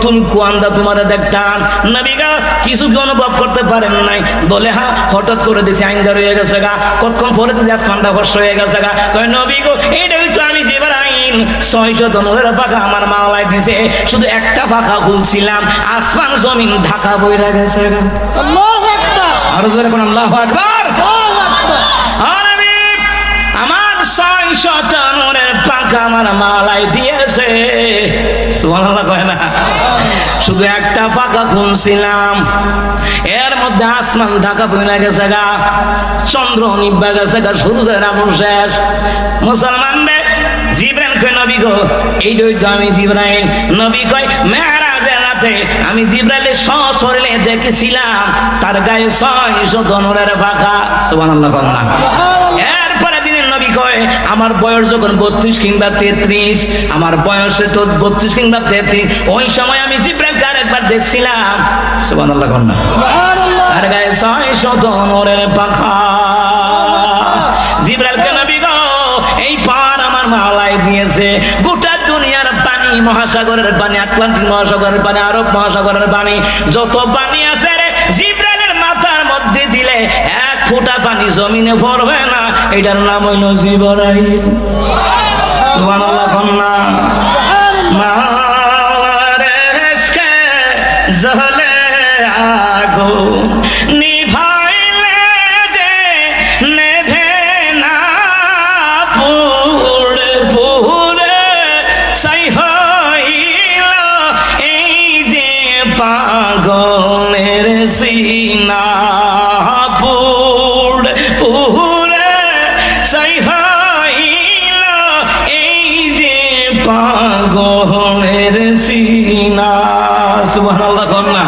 তুমি কুয়ান্দা তোমারে দেখতাম নবী গো, কিছু কি অনুভব করতে পারেন নাই? বলে হ্যাঁ, হঠাৎ করে দেখছি আইনদার হয়ে গেছে গা, কতক্ষণ পরে দেখছি আসমানটা ফর্স হয়ে গেছে গা। কয় নবী গো এইটাই তো আমি জিব্রাইল 600 ধনুরের পাখা আমার মাওলায় দিছে, শুধু একটা পাখা খুলছিলাম আসমান জমিন ঢাকা বইরা গেছে গা। আল্লাহু আকবার। আর জোরে কোন আল্লাহু আকবার। আমার 600 ধনুরের পাখা আমার মাওলায় দিয়েছে। সুবহানাল্লাহ কয় না? শুধু একটা পাখা খুলছিলাম, এর মধ্যে আসমান ঢাকা বইরা গেছে গা, চন্দ্র নিভা গেছে গা, সূর্যের আলো শেষ। মুসলমান রে, জিব্রাইল কয় নবী গো এইটাই তো আমি জিব্রাইল। নবী কয় মেরাজের রাতে আমি জিব্রাইলের সশরীরে দেখেছিলাম তার গায়ে 600 ধনুরের পাখা। সুবহানাল্লাহ কয় না? এরপরে দিনের নবী কয় আমার বয়স যখন 32 কিংবা 33, আমার বয়সে তো 32 কিংবা 33, ওই সময় আমি জিব্রাইলকে আরেকবার দেখছিলাম। সুবহানাল্লাহ কয় না? আর গায়ে 600 ধনুরের পাখা। জিব্রাইলকে নবী গো এই পার আমার মাওলায় দিয়েছে। গোটা দুনিয়ার পানি, মহাসাগরের পানি, আটলান্টিক মহাসাগরের পানি, আরব মহাসাগরের পানি, যত পানি আছে রে জিব্রাইলের মাথার মধ্যে দিলে 1 ফোঁটা পানি জমিনে পড়বে না। এটার নাম হইল জিবরাইল। সুবহানাল্লাহ কন্না? মাওলারে ইশকে জ্বলে আগুন নিভাইলে যে নেভে না, পুড়ে পুড়ে ছাই হইল এই যে পাগলের সিনা, পুড়ে পুড়ে ছাই হইল এই যে পাগলের সিনা। সুবহানাল্লাহ কন্না?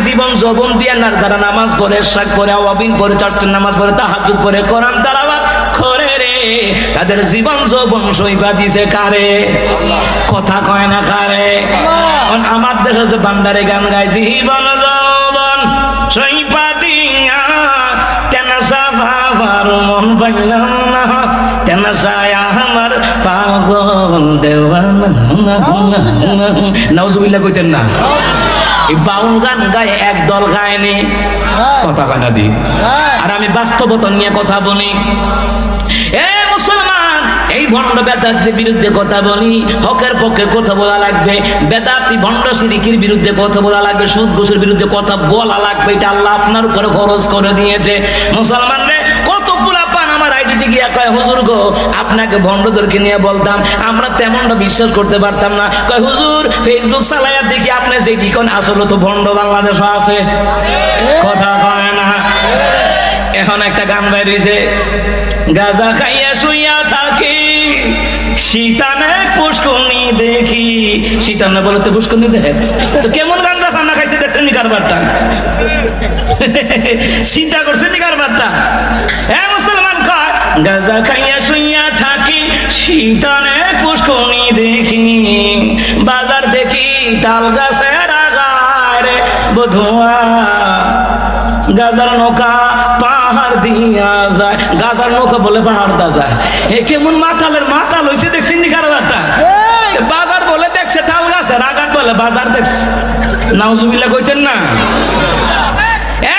জীবন যৌবন দিয়ে যারা নামাজ পড়ে, শাক পড়ে, আওয়াবিন পড়ে, চারটার নামাজ পড়ে, তাহাজ্জুদ পড়ে, কোরআন তেলাওয়াত করে রে, তাদের জীবন যৌবন সইবা দিছে কারে? কথা কয় না কারে? আমার দেশে যে বান্দারে গান গায়, জীবন যৌবন সইবা দিয়া তেনাসা বাবার মন পাইলাম না, তেনাসায় আমার পাগল দেওয়ানা। নাউজুবিল্লাহ কইতেন না? এই বাউল গান গায়ে একদল গায়নি, কথা কানা দি। আর আমি বাস্তবতা নিয়ে কথা বলি। এ মুসলমান, এই ভণ্ড বেদাতির বিরুদ্ধে কথা বলি, হকের পক্ষে কথা বলা লাগবে। বেদাতি ভণ্ড শিরকির বিরুদ্ধে কথা বলা লাগবে, সুদ ঘুষের বিরুদ্ধে কথা বলা লাগবে। এটা আল্লাহ আপনার উপরে খরচ করে দিয়েছে। মুসলমান রে, কত পোলা পান আমার আইডিতে গিয়া কয় হুজুর গো আপনাকে ভণ্ডদেরকে নিয়ে বলতাম, আমরা তেমনটা বিশ্বাস করতে পারতাম না। কয় হুজুর ফেসবুক চালাইয়া দেখি আপনি যে কি কোন, আসলে তো ভণ্ড বাংলাদেশ আছে। কথা কয় না? এখন একটা গান বেরিয়েছে, গাঁজা খাইয়া শুইয়া থাকি শীতানে পুষ্করণী দেখি। শীতানে বলে তো পুষ্করণী দেখে, তো কেমন গাঁজা খানা খাইছে দেখছেন নি কারবারটা? চিন্তা করছেন নি কারবারটা? হ্যাঁ মুসলমান কয় গাঁজা খাইয়া শুইয়া থাকি শীতানে পুষ্করণী দেখি, বাজার দেখি তাল গাছের আগায় রে বধুয়া, গাজার নৌকা পাহাড় দিয়া যায়। গাজার নৌকা বলে পাহাড় দা যায়। এ কেমন মাতালের মাতাল হয়েছে দেখছেন নি কারবারটা? বাজার বলে দেখছে তাল গাছের আগার বলে বাজার দেখছে। নাউজুবিল্লাহ কইতেন না?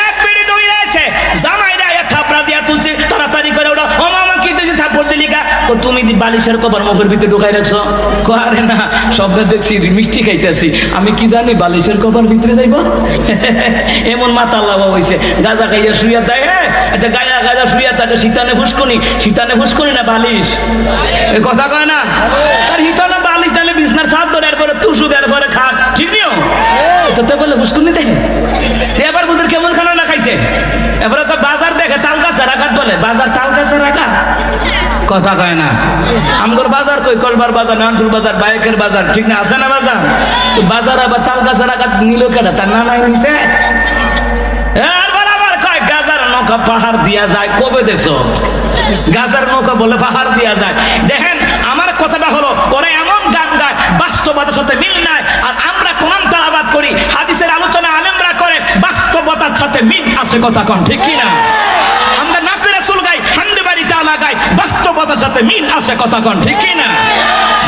এক পিড়ি দৌড়ে আছে, জামাইরা এক থাপড়া দিয়া তুলছে, তাড়াতাড়ি করে ওটা ও মামা কি তুই থাপড় দিলি কা? তুমি বালিশের কভার মুখের ভিতরে ঢুকাই রাখছো? আরে না, স্বপ্নে দেখছি মিষ্টি খাইতেছি, আমি কি জানি বালিশের কভার ভিতরে যাইব। এমন মাথা লাভ হয়েছে, গাঁজা খাইয়া শুইয়া দেয়। আচ্ছা গাঁজা গাঁজা শুইয়া থাকে, শীতানে ফুসকুনি, শীতানে ফুসকুনি না বালিশ? এ কথা কয় না? আর হিতানে বালিশ তাহলে বিছনার ছাদ ধরে এরপরে তুষু এরপরে খাট, ঠিক নিও তো বলে ফুসকুনি দেখে। এবার বুঝের কেমন খানা না খাইছে? এবারে তো বাজার দেখে তাল গাছে রাখাত বলে, বাজার তাল গাছে রাখা। কথা কয় না? আমগর বাজার কই কলবার বাজার, নানপুর বাজার, বাইকের বাজার, ঠিক না? আছে না বাজার? তো বাজার আবার তাল গাছে রাখাত নিল কেটা? তার না নাই নিছে। আবার কয় গাজার নৌকা পাহাড় দিয়া যায়। কবে দেখছো গাজার নৌকা বলে পাহাড় দিয়া যায়? দেখেন আমার কথাটা হলো, ওরা এমন গান গায় বাস্তবতার সাথে মিল নাই, আর আসে, কথা কন ঠিক কিনা? আমরা নাতে রাসূল গাই, হামদে বাড়ি তাআলা গাই, বাস্তবতার সাথে মিল আসে, কথা কন ঠিক কিনা?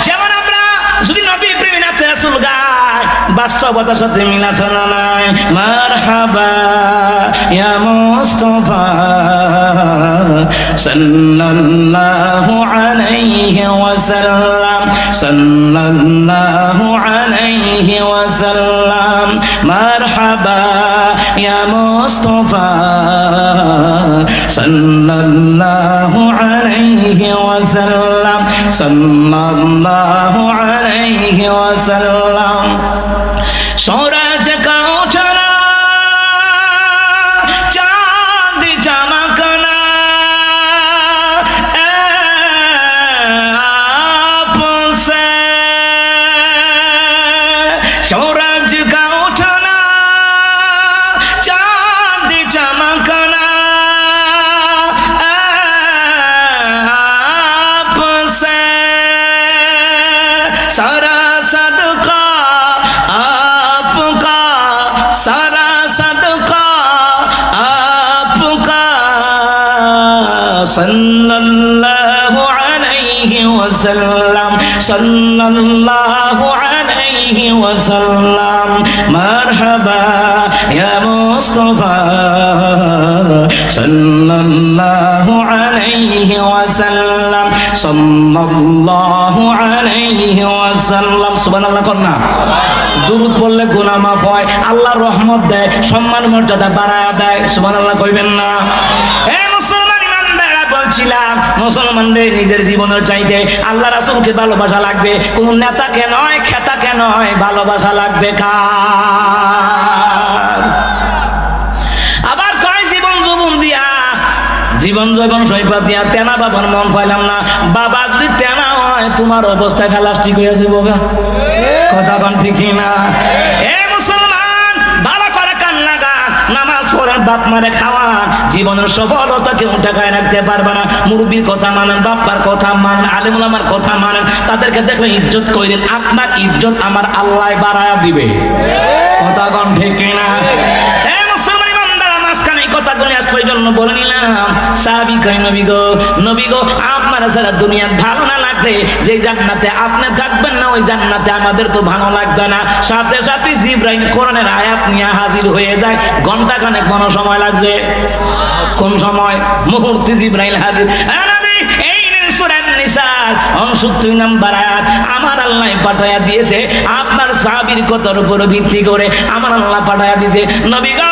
যেমন আমরা যদি নবী প্রেমী নাতে রাসূল গাই, বাস্তবতার সাথে মিল আছে না নাই? মারহাবা ইয়া মুস্তাফা সাল্লাল্লাহু আলাইহি ওয়াসাল্লাম, সাল্লাল্লাহু আলাইহি ওয়াসাল্লাম, মারহাবা ইয়া মুস্তাফা সাল্লাল্লাহু আলাইহি ওয়াসাল্লাম, সাল্লাল্লাহু আলাইহি ওয়াসাল্লাম। সূরজ কা উঠনা চাঁদ চমকনা आपसे, सूरज का उठना चांद चमकना आपसे, सारा सदका आपका, सारा सदका आपका, सल्लल्लाहु अलैहि वसल्लम, सल्लल्लाहु अलैहि वसल्लम, मरहबा या मुस्तफा सल्लल्लाहु अलैहि वसल्लम, सल्लल्लाहु अलैहि वसल्लम। सुबहानाल्लाह করনা। দুরূদ পড়লে গুনাহ মাফ হয়, আল্লাহর রহমত দেয়, সম্মান মর্যাদা বাড়ায় দেয়। সুবহানাল্লাহ কইবেন না? বলছিলাম মুসলমানদের নিজের জীবনের চাইতে আল্লাহ রাসূলকে ভালোবাসা লাগবে, কোন নেতাকে নয়, খেতাকে নয়, ভালোবাসা লাগবে কার? আবার কয় জীবন যৌবন দিয়া, জীবন যৌবন সৈপত দিয়া তেনা বাবার মন পাইলাম না। বাবা যদি তেনা হয় তোমার অবস্থা প্লাস্টিক হয়ে যাবে, কথা কোন ঠিক না? এ মুসলমান, ভালো করে কান লাগা, নামাজ পড়েন, বাপ মারে খাওয়া, জীবনের সফলতা কেউ টাকায় রাখতে পারবে না। মুরব্বীর কথা মানেন, বাপ্পার কথা মানেন, আলেম ওলামার কথা মানেন, তাদেরকে দেখলে ইজ্জত করেন, আপনার ইজ্জত আমার আল্লাহ বাড়ায়া দিবে, কথা কোন ঠিক না? কথাগুলি আজকে ওই জন্য বলে নিলাম। সাহাবী কই নবী গো, নবী গো, আপনারা সারা দুনিয়া ভালো না লাগলে যে জান্নাতে আপনি থাকবেন না, ওই জান্নাতে আমাদের তো ভালো লাগবে না। সাথে সাথে জিবরাইল কোরআনের আয়াত নিয়ে হাজির হয়ে যায়, ঘন্টা খানেক কোনো সময় লাগছে? কোন সময়? মুহূর্তে জিবরাইল হাজির। এই সূরা নিসার 69 নম্বর আয়াত আমার আল্লাহ পাঠায়া দিয়েছে, আপনার সাহাবীর কথার উপর ভিত্তি করে আমার আল্লাহ পাঠায়া দিয়েছে। নবী গো,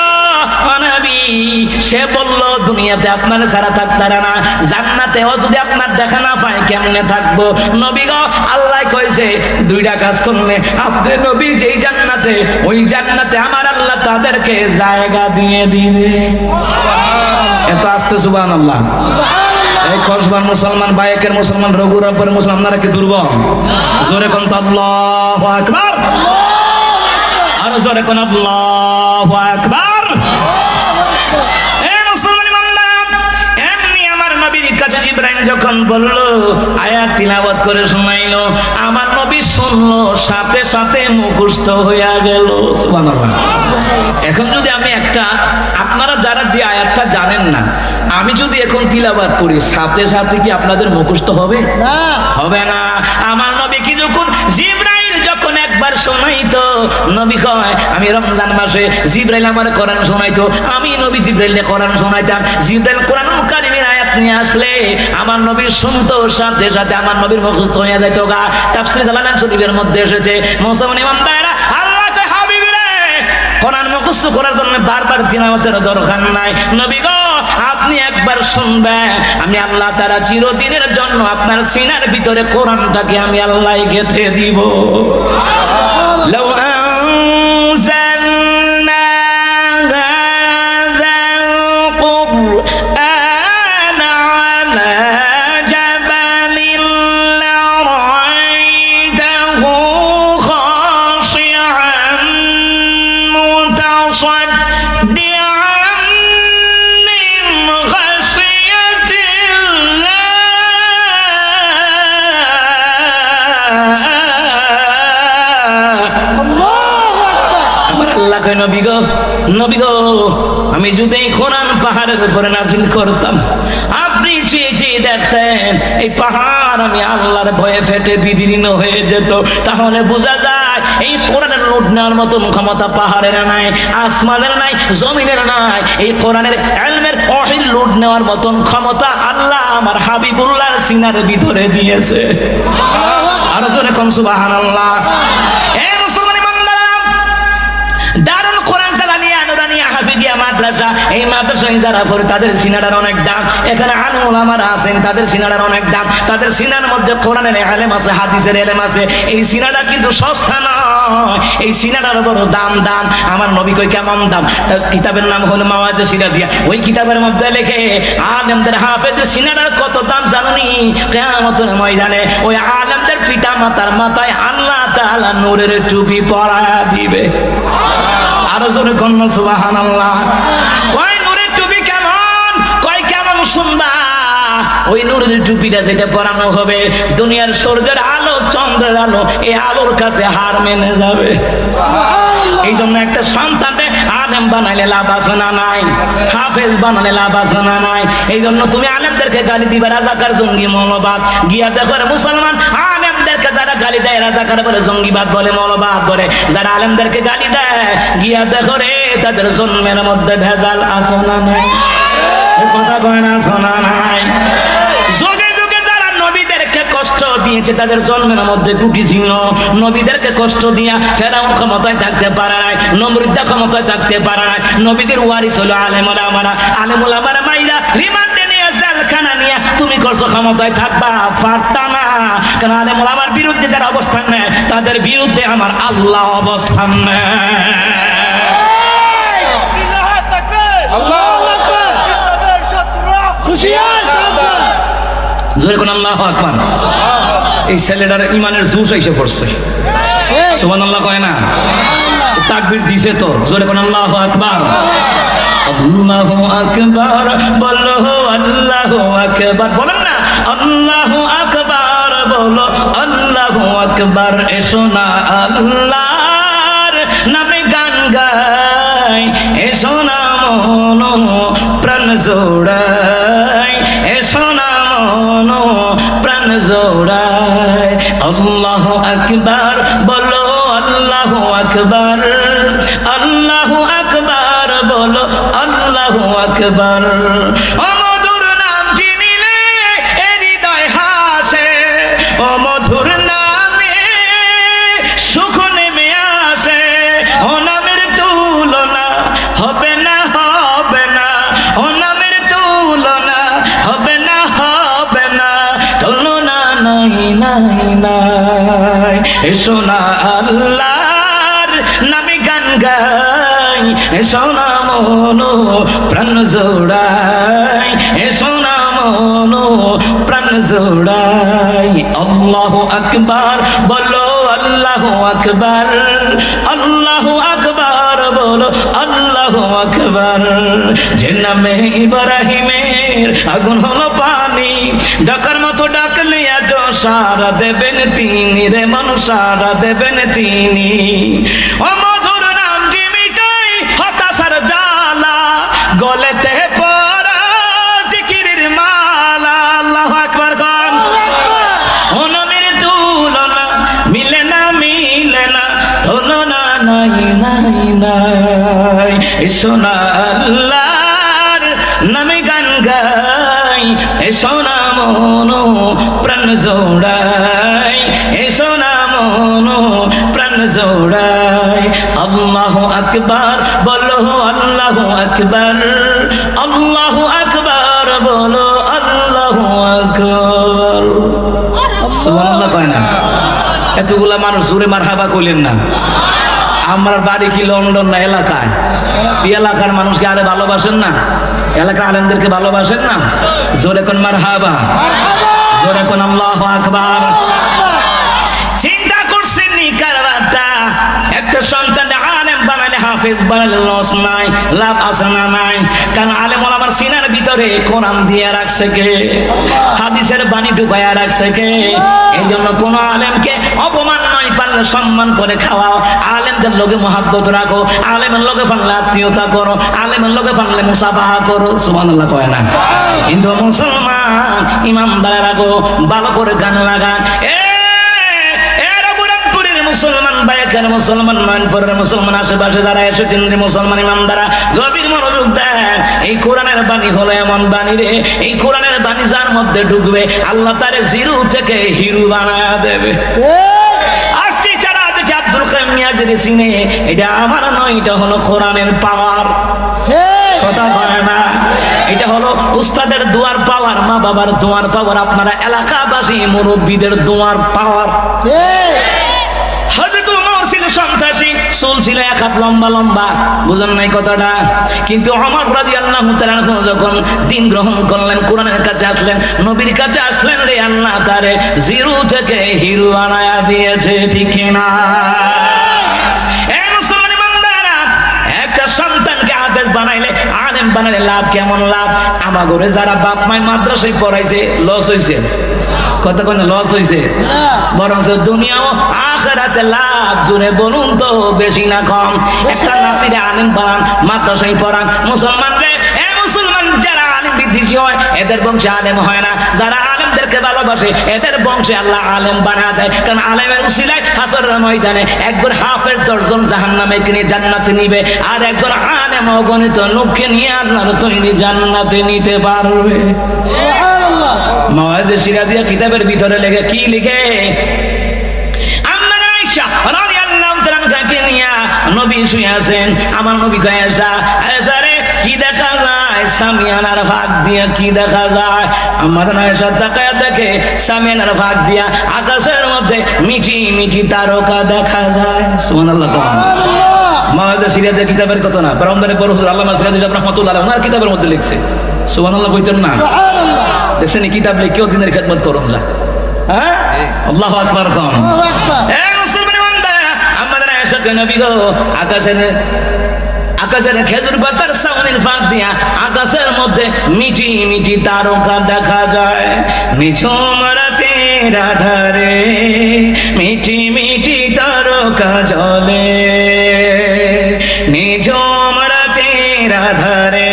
সে বলল দুনিয়াতে আপনার ছাড়া থাকতে না, জান্নাতেও যদি আপনার দেখা না পায় কেমনে থাকবো? নবী গো, আল্লাহ কইছে দুইটা কাজ করলে আপনি নবী যেই জান্নাতে, ওই জান্নাতে আমার আল্লাহ তাদেরকে জায়গা দিয়ে দিবে। এত আস্তে সুবহানাল্লাহ। এই কসবার মুসলমান, বায়েকের মুসলমান, রঘুরাব্বরের মুসলমান, আপনারা কি দুর্বল? জোরে কোন তো আল্লাহু আকবার, আরো জোরে কোন আল্লাহু আকবার। জিবরাইল যখন বলল, আয়াত তিলাওয়াত করে শোনাইলো, আমার নবী শুনলো, সাথে সাথে মুখস্থ হইয়া গেল। সুবহানাল্লাহ। এখন যদি আমি একটা, আপনারা যারা যে আয়াতটা জানেন না, আমি যদি এখন তিলাওয়াত করি, সাথে সাথে কি আপনাদের মুখস্থ হবে? না, হবে না। আমার নবী কি যখন জিবরাইল যখন একবার শোনাইতো, নবী কয় আমি রমজান মাসে জিবরাইল আমার কোরআন শোনাইতো, আমি নবী জিবরাইলকে কোরআন শোনাইতাম। জিবরাইল কোরআনুল কারীমের আয়াত নিয়ে আসলে আমার নবী শুনতো, সাথে সাথে আমার নবীর মুখস্থ হয়ে যাইতো। গা তাফসীর জালালাইন শরীফের মধ্যে এসেছে, মুসলমান ইমানদাররা, আল্লাহ কে হাবিব রে, কোরআন মুখস্থ করার জন্য বারবার তিলাওয়াতের দরকার নাই। নবী গো, আপনি একবার শুনবেন, আমি আল্লাহ তাআলা চিরদিনের জন্য আপনার সিনার ভিতরে কোরআনটাকে আমি আল্লাহ গেঁথে দিব। লাউ আনজালনা হাযাল কুরআন আলা জাবালিন লারাইতাহু খাশি'আন মুতাসাদ্দি'আন মিন খাশিয়াতিল্লাহ। নবী গো, আমি যদি এই কোরআন পাহাড়ের উপরে নাজিল করতাম, আপনি চেয়ে চেয়ে দেখতেন এই পাহাড় আমি আল্লাহর ভয়ে ফেটে বিদীর্ণ হয়ে যেত। তাহলে বোঝা যায় এই কোরআনের লুট নেওয়ার মতন ক্ষমতা পাহাড়ের নাই, আসমানের নাই, জমিনের নাই। এই কোরআনের ইলমের ওহী লুট নেওয়ার মতন ক্ষমতা আল্লাহ আমার হাবিবুল্লাহর সিনার ভিতরে দিয়েছে। আর জোরে কোন সুবহানাল্লাহ। এই মুসলমান বান্দারা, দারুল কোরআন সালানিয়া নুরানিয়া হাফিজিয়া মাদ্রাসা, এই মাদ্রাসায় যারা পড়ে তাদের সিনাটার অনেক দাম। এখানে আলেম ওলামারা আছেন, তাদের সিনাটার অনেক দাম। তাদের সিনার মধ্যে কোরআনের ইলম আছে, হাদিসের ইলম আছে। এই সিনাটা কিন্তু সস্তা নয়, এই সিনাটার বড় দাম। দাম আমার নবী কই কেমন দাম? কিতাবের নাম হলো মাওয়াজে সিরাজিয়া। ওই কিতাবের মধ্যে লেখে আলেমদের হাফেজের সিনাটার কত দাম জানুনি? কিয়ামতের ময়দানে ওই আলেমদের পিতা মাতার মাথায় আল্লাহ তাআলা নূরের টুপি পরায়া দিবে। আরো জোরে কন্যা সুবহানাল্লাহ। কয় নূরের টুপি কেমন? কয় কেমন শুনবা? ওই নূরের টুপিটা যেটা পরানো হবে, দুনিয়ার সূর্যের আলো, চন্দ্রের আলো, এই আলোর কাছে হার মেনে যাবে। এই জন্য একটা সন্তানকে আলেম বানাইলে লাভ আছে না নাই? হাফেজ বানালে লাভ আছে না নাই? এই জন্য তুমি আলেমদেরকে গালি দিবে রাজাকার, জঙ্গি, মৌলবাদ। গিয়া দেখো মুসলমান আলেমদেরকে যারা গালি দেয় রাজাকার বলে, জঙ্গিবাদ বলে, মৌলবাদ বলে, যারা আলেমদেরকে গালি দেয়, গিয়া দেখো রে তাদের জন্মের মধ্যে ভেজাল আছে না নাই? কথা কয় না, শোনা নাই? যুগে যুগে যারা নবীদেরকে কষ্ট দিয়েছে তাদের জন্মের মধ্যে ত্রুটি ছিল। নবীদেরকে কষ্ট দিয়া ফেরাউন ক্ষমতায় থাকতে পারে নাই, নমরুদ্দা ক্ষমতায় থাকতে পারে নাই। নবীদের ওয়ারিস হলো আলেম ওলামারা। আলেম ওলামারা মাইরা রিমান্ডে নিয়ে জেলখানা নিয়ে তুমি করছো ক্ষমতায় থাকবা, পারতা না। কারণ আলেম ওলামার বিরুদ্ধে যারা অবস্থান নেয় তাদের বিরুদ্ধে আমার আল্লাহ অবস্থান নেয়। জোরে কোন আল্লাহু আকবার। এই ছেলেটার ইমানের জোশ এসে পড়ছে, সুবহানাল্লাহ কয় না? তাকবীর দিছে তো, জোরে কোন আল্লাহু আকবার। আল্লাহু আকবার বলো, আল্লাহু আকবার বলেন না, আল্লাহু আকবার বলো, আল্লাহু আকবার। এসো না আল্লাহর নামে গান গাই, এসো না মন প্রাণ জোড়াই, এসো না মন প্রাণ জোড়াই। আল্লাহু আকবার বলো, আল্লাহু আকবার, আল্লাহু আকবার বলো, আল্লাহু আকবার। অমধুর নাম চিনিলে হৃদয় হাসে, অমধুর নামে সুখ নেমে আসে। ও নামের তুলনা হবে না, হবে না, ও নামের তুলনা হবে না, হবে না, তুলনা নাই, নাই, নাই। এসো না আল্লাহর নামে গান গাই, এসো না মন প্রাণ জোড়াই, এসো না মন প্রাণ জোড়াই। আল্লাহু আকবার বলো, আল্লাহু আকবার, আল্লাহু আকবার বলো, আল্লাহু আকবার। যে নামে ইব্রাহিমের আগুন হলো পানি, ডাকার মতো ডাকলে এত সারা দেবেন তিনি রে, মানুষ সারা দেবেন তিনি। অমধুর নাম যে মিটাই হতাশার জ্বালা, গলেতে পড়া জিকিরের মালা। আল্লাহু আকবার গান। ও নামের তুলনা মিলে না, মিলে না, তুলনা নাই, নাই, নাই। এসো না আল্লাহর নামে গান গাই, এসো না মন প্রাণ জোড়াই, এসো না মন প্রাণ জোড়াই। আল্লাহু আকবার বলো, আল্লাহু আকবার, আল্লাহু আকবার বলো, আল্লাহু আকবার। সুবহানাল্লাহ কয় না? এতগুলা মানুষ জোরে মারহাবা কইলেন না? আমার বাড়ি কি লন্ডন না এলাকায়? এই এলাকার মানুষকে আরে ভালোবাসেন না? এলাকার আলেমদেরকে ভালোবাসেন না? জোরে কোন মারহাবা, জোরে কোন আল্লাহু আকবার। চিন্তা করছেন নি কারবারটা? একটা সন্তান আলেম বানালে, হাফেজ বানালে লস নাই, লাভ আছে না নাই? কারণ আলেম ওলামার সিনার ভিতরে কোরআন দিয়ে রাখছে কে? হাদিসের বাণী ঢুকায়া রাখছে কে? এই জন্য কোন আলেমকে অপমান নয় পারলে আলেমকে সম্মান করে খাওয়াও, আলেমদের লোকে মহাব্বত রাখো, আলেমের লোকে ফানলে আত্মীয়তা করো, আলেমের লোকে ফানলে মুসাফাহা করো। সুবহানাল্লাহ কয় না? কিন্তু মুসলমান ইমানদার রাখো, ভালো করে গান লাগান। মুসলমান ভাইয়ের মুসলমান মানপুরের মুসলমান আশেপাশে যারা এসেছেন মুসলমান ইমানদারা গভীর মনোযোগ দেন। এই কোরআনের বাণী হলো এমন বাণী রে, এই কোরআনের বাণী যার মধ্যে ঢুকবে আল্লাহ তারে জিরো থেকে হিরো বানায় দেবে। আজকে যারা দেখে আব্দুল কাইয়ুম মিয়াজির সিনে, এটা আমার নয়, এটা হলো কোরআনের পাওয়ার। কথা বলে না? এটা হলো উস্তাদের দুয়ার পাওয়ার, মা বাবার দুয়ার পাওয়ার, আপনারা এলাকাবাসী মুরব্বীদের দুয়ার পাওয়ার। সন্ত্রাসী চুল ছিল এক হাত লম্বা লম্বা, বুঝেন নাই কথাটা? কিন্তু ওমর রাদিয়াল্লাহু তাআলা যখন দিন গ্রহণ করলেন, কোরআনের কাছে আসলেন, নবীর কাছে আসলেন, রে আল্লাহ তারে জিরো থেকে হিরো বানায়া দিয়েছে। ঠিক না? মুসলমান বান্দারা, একটা সন্তানকে হাফেজ বানাইলে, আলেম বানাইলে লাভ কেমন লাভ? আমার ঘরে যারা বাপ মাই মাদ্রাসায় পড়াইছে লস হয়েছে, কত কোন লস হয়েছে? বরং দুনিয়া ও আখিরাতে লাভ। জুড়ে বলুন তো বেশি না কম? একটা নাতিরে আলেম বানান, মাদ্রাসায় পড়ান। মুসলমান রে, মুসলমান যারা আলেম বিদ্বেষী হয় এদের বংশে আলেম হয় না, যারা আলেমদেরকে ভালোবাসে এদের বংশে আল্লাহ আলেম বানা দেয়। কারণ আলেমের উসিলায় হাসরের ময়দানে একজন হাফেজ 10 জন জাহান্নামে নিয়ে জান্নাতে নিবে, আর একজন আলেম অগণিত লোককে নিয়ে আল্লাহর তৈরি জান্নাতে নিতে পারবে। সুবহানাল্লাহ। মাওয়াজে সিরাজিয়া কিতাবের ভিতরে লেখে, কি লিখে? নবী শুয়ে আছেন, আমার নবী কয়ে আয়েশা, আয়েশা রে কি দেখা যায়? সামিয়ানার ভাগ দিয়া কি দেখা যায়? আমাদের আয়েশা তাকায় দেখে সামিয়ানার ভাগ দিয়া আকাশের মধ্যে মিঠি মিঠি তারকা দেখা যায়। সুবহানাল্লাহ। মাওয়াজে সিরাজিয়া কিতাবের কথা না, বরম্বরে বড় হুজুর আল্লামা সিরাজি রাহমাতুল্লাহ আলাইহি ওনার কিতাবের মধ্যে লিখছে। সুবহানাল্লাহ কইতেন না? দেখছেন এই কিতাব লিখেও দিনের খেদমত করুন যা। হ্যাঁ, আল্লাহু আকবার কোন। আকাশের খেজুর পাতার ছাউনির ফাঁক দিয়া আকাশের মধ্যে মিঠি মিঠি তারকা দেখা যায়। নিঝুম রাতের আধারে মিঠি মিঠি তারকা জ্বলে, নিঝুম রাতের আধারে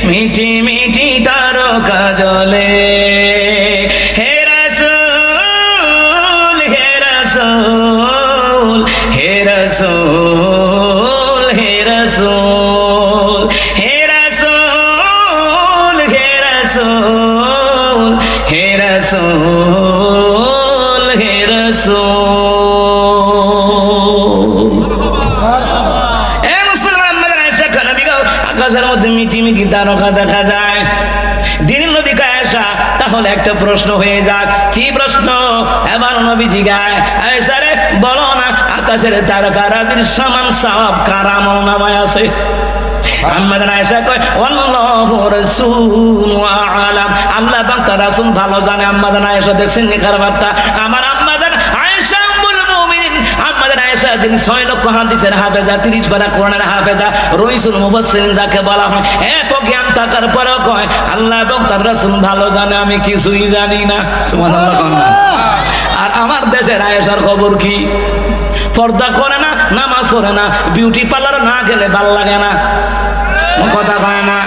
মিঠি মিঠি তারকা জ্বলে। হে রাসূল, হে রাসূল, হে রাসূল, হে রাসূল, হে রাসূল, হে রাসূল, হে রাসূল, হে রাসূল। এ মুসলমান আয়েশা নবী গো, আকাশের মধ্যে মিঠি মিঠি তারকা দেখা যায়। দিনের নবী আয়েশা, তাহলে একটা প্রশ্ন হয়ে যাক। কি প্রশ্ন? এবার নবী জিগায়, আয়েশা রে বলো না, আকাশের তারকা রাজির সমান সওয়াব কার আমল নামায় আছে? আমাদের আয়েশা কয়, আল্লাহু রাসূলু আ'লাম, আল্লাহ এবং তার রাসূল ভালো জানে। আমাদের আয়েশা দেখছেন নি কারবারটা? আমার আমাদের আয়েশা উম্মুল মুমিনিন, আমাদের আয়েশা যিনি 6 লক্ষ হাদিসের হাফেজা, 30 পারা কোরআনের হাফেজা, রাইসুল মুফাসসিরিন যাকে বলা হয়, এত জ্ঞান থাকার পরেও কয় আল্লাহ এবং তার রাসূল ভালো জানে, আমি কিছুই জানি না। সুবহানাল্লাহ। আর আমার দেশের আয়েশার খবর কি? পর্দা করে না, নামাজ পড়ে না, বিউটি পার্লার না গেলে ভাল লাগে না, কথা কয় না।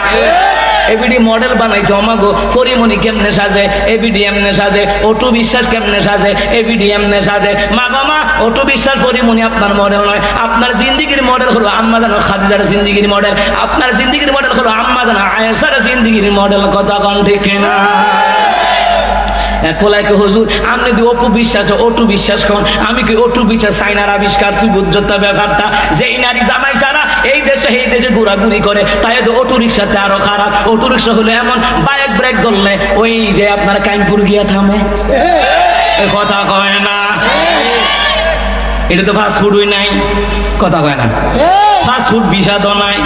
এবিডি মডেল বানাইছে, অমাগো পরিমণি কেমনে সাজে, এবিডি এমনে সাজে, অটু বিশ্বাস কেমনে সাজে, এবিডি এমনে সাজে। মা গো মা, অটু বিশ্বাস পরিমণি আপনার মডেল নয়, আপনার জিন্দিগির মডেল হলো আম্মা জান খাদিজার জিন্দিগির মডেল, আপনার জিন্দিগির মডেল হলো আম্মা জান আয়েশার জিন্দিগির মডেল। কথা কন ঠিক কিনা? এক হুজুর, আপনি কি অপু বিশ্বাস অটু বিশ্বাস কন? আমি কি অটু বিশ্বাস চাইনার আবিষ্কার? তুই বুঝতে ব্যাপারটা, যেই নারী জামাই ছাড়া এই দেশে ঘোরাঘুরি করে, তাই তো অটো রিক্সাতে আরো খারাপ। অটো রিক্সা হলো এমন, বাইক ব্রেক ধরলে ওই যে আপনার কাইমপুর গিয়া থামে, কথা কয় না। এটা তো ফাস্টফুডই নাই, কথা কয় না। ফাস্টফুড ভিসা তো নাই।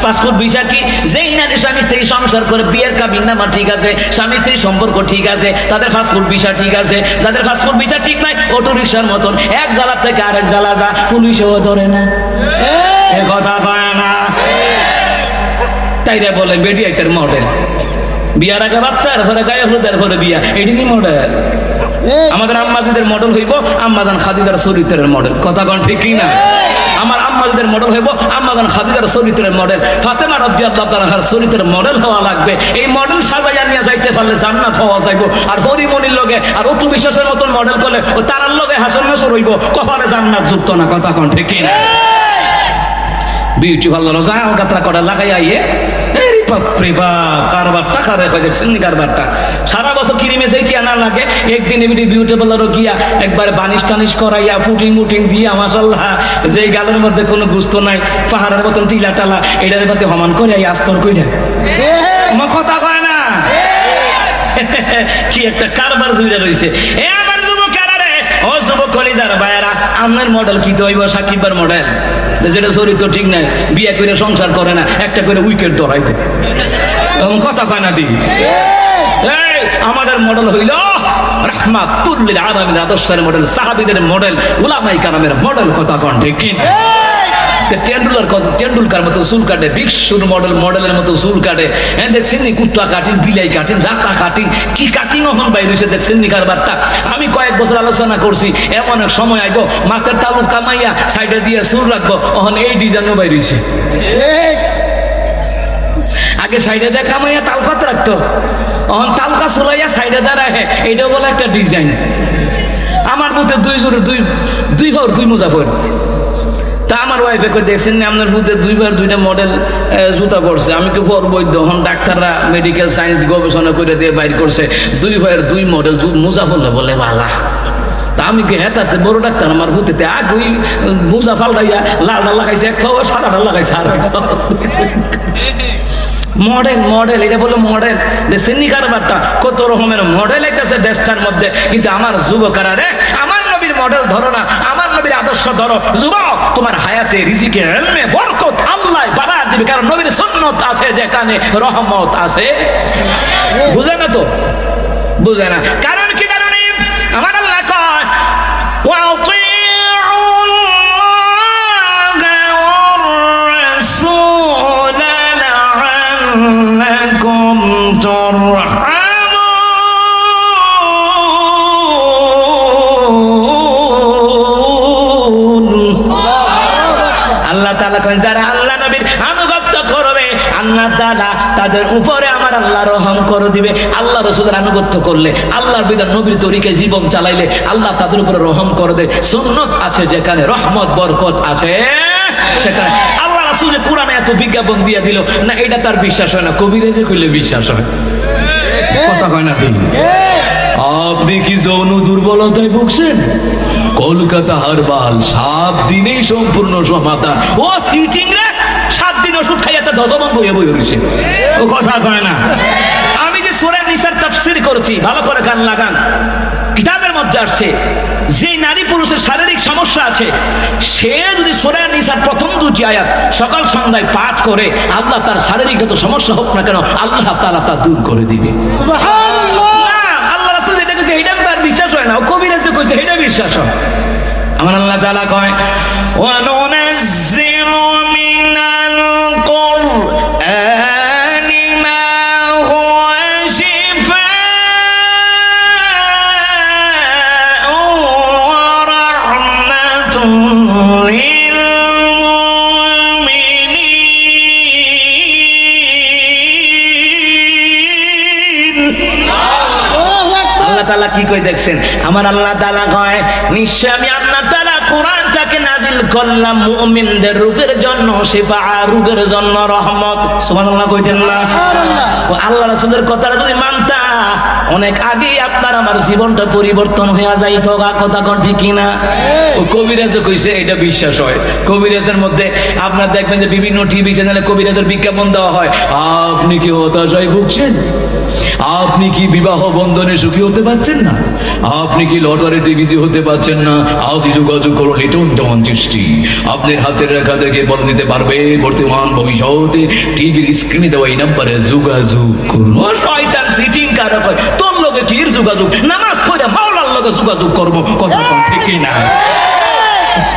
ফাস্টফুড ভিসা কি? যেই নারী স্বামী স্ত্রী সংসার করে, বিয়ের কাবিননামা ঠিক আছে, স্বামী স্ত্রীর সম্পর্ক ঠিক আছে, তাদের ফাস্টফুড ভিসা ঠিক আছে। যাদের ফাস্টফুড ভিসা ঠিক নাই, অটো রিক্সার মতন এক জায়গা থেকে আরেক জায়গা যা, পুলিশও ধরে না, কথা কয় না। তাইরা বলে বেটি একটা মডেল, বিয়ার আগে বাচ্চার পরে গায়ে হলুদের পরে বিয়া, এটি কি মডেল? আমাদের আম্মাজিদের মডেল হইব আম্মাজান খাদিজার চরিত্রের মডেল। কথা কোন ঠিক কি না? আমার আম্মাজিদের মডেল হইব আম্মাজান খাদিজার চরিত্রের মডেল। ফাতেমা রাদিয়াল্লাহু তাআলার চরিত্রের মডেল হওয়া লাগবে। এই মডেল সাজাইয়া নিয়ে যাইতে পারলে জান্নাত হওয়া যাইব। আর হরিমনির লগে আর অটু বিশ্বাসের মতন মডেল করলে ও তারার লগে হাসন নাসর হইব, কপালে জান্নাত যুক্ত না। কথা কোন ঠিক কি না? বিউটি পার্লার যায় আলকাতরা করা লাগাই আইয়ে কারবারটা কারে হয় দেখছেন কারবারটা সারা বছর কিরিমে যাইতে আনা লাগে, একদিন এমনি বিউটি পার্লারও গিয়া একবার বানিশ টানিশ করাইয়া ফুটিং মুটিং দিয়া মাশাআল্লাহ যেই গালের মধ্যে কোনো গুস্ত নাই পাহাড়ের মতন টিলা টালা এটার মধ্যে হমান করে আস্তর কইরা আমার কথা কয় না কি একটা কারবার জুড়ে রয়েছে। এ আমার যুবকেরা রে, ও যুবক কলিজার ভাইয়েরা, আপনার মডেল কি তো হইব সাকিবার মডেল, যেটা চরিত্র ঠিক নাই, বিয়ে করে সংসার করে না, একটা করে উইকেট ধরাইতে তখন কথা কয় না দিদি। এই আমাদের মডেল হইল রাহমাতুল লিল আলামিন, আদর্শের মডেল, সাহাবীদের মডেল, উলামায়ে কেরামের মডেল। কথা কোন ঠিক কি না? টেন্ডুলকার মতো চুল কাটে, বিশ্বর মডেলের মতো চুল কাটে। হ্যাঁ দেখছেন নি কুত্তা কাটিং, বিলাই কাটিং, রাতা কাটিং, কি কাটিং ওখান বাইর হয়েছে দেখছেন নি কারবারটা। আমি কয়েক বছর আলোচনা করছি, এমন এক সময় আইব মাথার তালু কামাইয়া সাইডে দিয়ে চুল রাখবো, ওখানে এই ডিজাইনও বাইর হয়েছে। আগে সাইডে দিয়ে কামাইয়া তালকাত রাখতো, ওখান তালকা চলাইয়া সাইডে দাঁড়ায়, এইটাও বলে একটা ডিজাইন। আমার মধ্যে দুই ভার দুই মোজা পড়েছে। তা আমার ওয়াইফে কই দেখছেন না আপনার মধ্যে দুইবার দুইটা মডেল জুতা পড়ছে, আমি কি পরবই? তখন ডাক্তাররা মেডিকেল সায়েন্স গবেষণা করে দিয়ে বাইর করছে দুই ভাইয়ের দুই মডেল মোজা পড়লে বলে বালা। তা আমি কি হ্যাঁ তাতে বড় ডাক্তার আমার ভূতেতে আগুই মোজা ফাল্টাইয়া লালটা লাগাইছে এক পাও, সাদাটা লাগাইছে আর মডেল মডেল, এটা বলে মডেল। দেখছেন নি কারবারটা কত রকমের মডেল আইতেছে দেশটার মধ্যে। কিন্তু আমার যুবকেরা রে, আমার নবীর মডেল ধরো না, আমার নবীর আদর্শ ধরো। যুবক, তোমার হায়াতে রিজিকে এলমে বরকত আল্লাহ বাড়া দিবে, কারণ নবীর সুন্নাত আছে যেখানে রহমত আছে। বুঝে না তো? বুঝে না। কারণ কি জানেন? আমার আল্লাহ কয় আল্লাহ তাআলা কোন যারা আল্লাহ নবীর আনুগত্য করবে আল্লাহ তাআলা তাদের উপরে আমার আল্লাহ রহম করে দিবে। আল্লাহ রাসূলের আনুগত্য করলে, আল্লাহর বিধান নবীর তরিকায় জীবন চালাইলে আল্লাহ তাদের উপরে রহম করে দেয়। সুন্নাত আছে যেখানে রহমত বরকত আছে সেখানে। আল্লাহ রাসূল যে কোরআনে এত বিজ্ঞাপন দিয়ে দিল না, এটা তার বিশ্বাস হয় না, কবিরাজে কইলে বিশ্বাস হয়। কথা কয় না তুমি? আপনি কি যৌন দুর্বলতায় ভুগছেন? কলকাতা হারবাল 7 দিনেই সম্পূর্ণ সমাধান। ও সিটিং রে 7 দিন ওষুধ খাইয়া তা দশমন বইয়ে বই হয়েছে। ও কথা কয় না। আমি যে সূরা নিসার তাফসীর করছি, ভালো করে কান লাগান। কিতাবের মধ্যে আসছে যে নারী পুরুষের শারীরিক সমস্যা আছে, সে যদি সূরা নিসার প্রথম 2টি আয়াত সকাল সন্ধ্যায় পাঠ করে, আল্লাহ তার শারীরিক যত সমস্যা হোক না কেন আল্লাহ তাআলা তা দূর করে দিবে। সুবহানাল্লাহ। এটা তার বিশ্বাস হয় না, ও কবিরাজে কইছে এটা বিশ্বাস হয়। আমার আল্লাহ তাআলা কয় ওয়া নুনাজ্জিলু মিনাল কুরআনি মা হুয়া শিফাa'un ওয়া রাহমাতুন লিল মুমিনিন। আল্লাহ তাআলা কি কই দেখছেন? আমার আল্লাহ তাআলা কয় নিশ্চয় আমি আল্লাহ তাআলা কোরআনটাকে নাজিল করলাম মুমিনদের রোগের জন্য, শিফা, রোগের জন্য রহমত। সুবহানাল্লাহ কইতেন না? ও আল্লাহ রাসূলের কথাটা যদি মানতা, অনেক আগেই আপনার আমার জীবনটা পরিবর্তন হয়ে যাইতো। কথা কোন ঠিক কিনা? ও কবিরাজে কইছে এটা বিশ্বাস হয়। কবিরাজের মধ্যে আপনারা দেখবেন যে বিভিন্ন টিভি চ্যানেলে কবিরাজের বিজ্ঞাপন দেওয়া হয়। আপনি কি হতাশায় ভুগছেন? আপনি কি বিবাহ বন্ধনে সুখী হতে পারছেন না? আপনি কি লটারিতে বিজয়ী হতে পারছেন না? আজই যোগাযোগ করুন লিটন দৃষ্টি। আপনার হাতের রেখা দেখে বলে দিতে পারবে বর্তমান ভবিষ্যতে টিভির স্ক্রিনে দেওয়া এই নাম্বারে যোগাযোগ করুন। ও শয়তান সিটিং কারক হয়, তোর লগে কি যোগাযোগ? নামাজ পড়ে মাওলার লগে যোগাযোগ করব। কথা ঠিক না?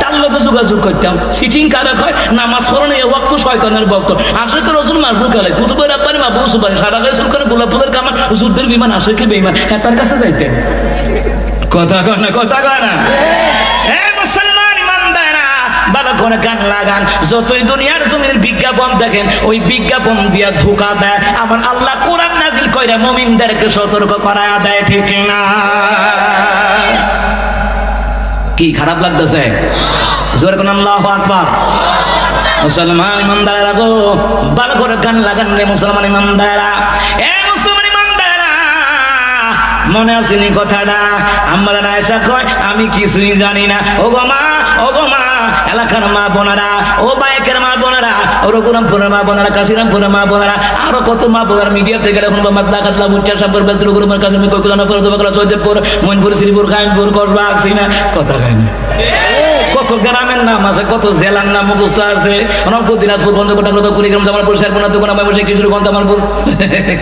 তার লগে যোগাযোগ করতাম। সিটিং কারক হয়, নামাজ পড়ে এই ওয়াক্ত শয়তানের বক্ত। আশিকের রসুল মারফুল কালে কুতুবের আব্বানি মাহবুব সুবহান সারা গায়ে সুলকানে গোলাপ ফুলের কামান যুদ্ধের বিমান আশিকের বেঈমান তার কাছে যাইতেন। কথা কয় না, কথা কয় না। মুসলমান ইমানদাররা ভালো করে কান লাগান। যতই দুনিয়ার জমিনের বিজ্ঞাপন দেখেন, ওই বিজ্ঞাপন দিয়া ধোঁকা দেয় আমার আল্লাহ কোরআন নাজিল কইরা মুমিনদেরকে সতর্ক করায়া দেয়, ঠিক না? কি খারাপ লাগতেছে? জোরে কোন আল্লাহু আকবার। মুসলমান ইমানদাররা গো, ভালো করে কান লাগান রে মুসলমান ইমানদাররা। মুসলমান ইমানদাররা, মনে আসেনি কথাটা? আম্মা আয়েশা কয় আমি কিছুই জানি না। ওগো মা, ওগো মা, এলাকার মা বোনেরা, ও বাইকের মা বোনেরা, ও রঘুরামপুরের মা বোনেরা, কাশিরামপুরের মা বোনেরা, আরো কত মা বোনেরা মিডিয়া থেকে এখন মাদলা কাতলা মুচ্চা সাব্বর বেলতুল গুরুমার কাছে কোকুলানা ফরদ বাকলা সৈয়দপুর মইনপুর শ্রীপুর কাইনপুর করবা আসিনা, কথা কয় না। কত গ্রামের নাম আছে, কত জেলার নাম মুখস্থ আছে। রংপুর, দিনাজপুর, বন্ধকোটা, কুড়িগ্রাম, জামালপুর, শেরপুর, দোকান, ময়মনসিংহ, কিশোরগঞ্জ, জামালপুর,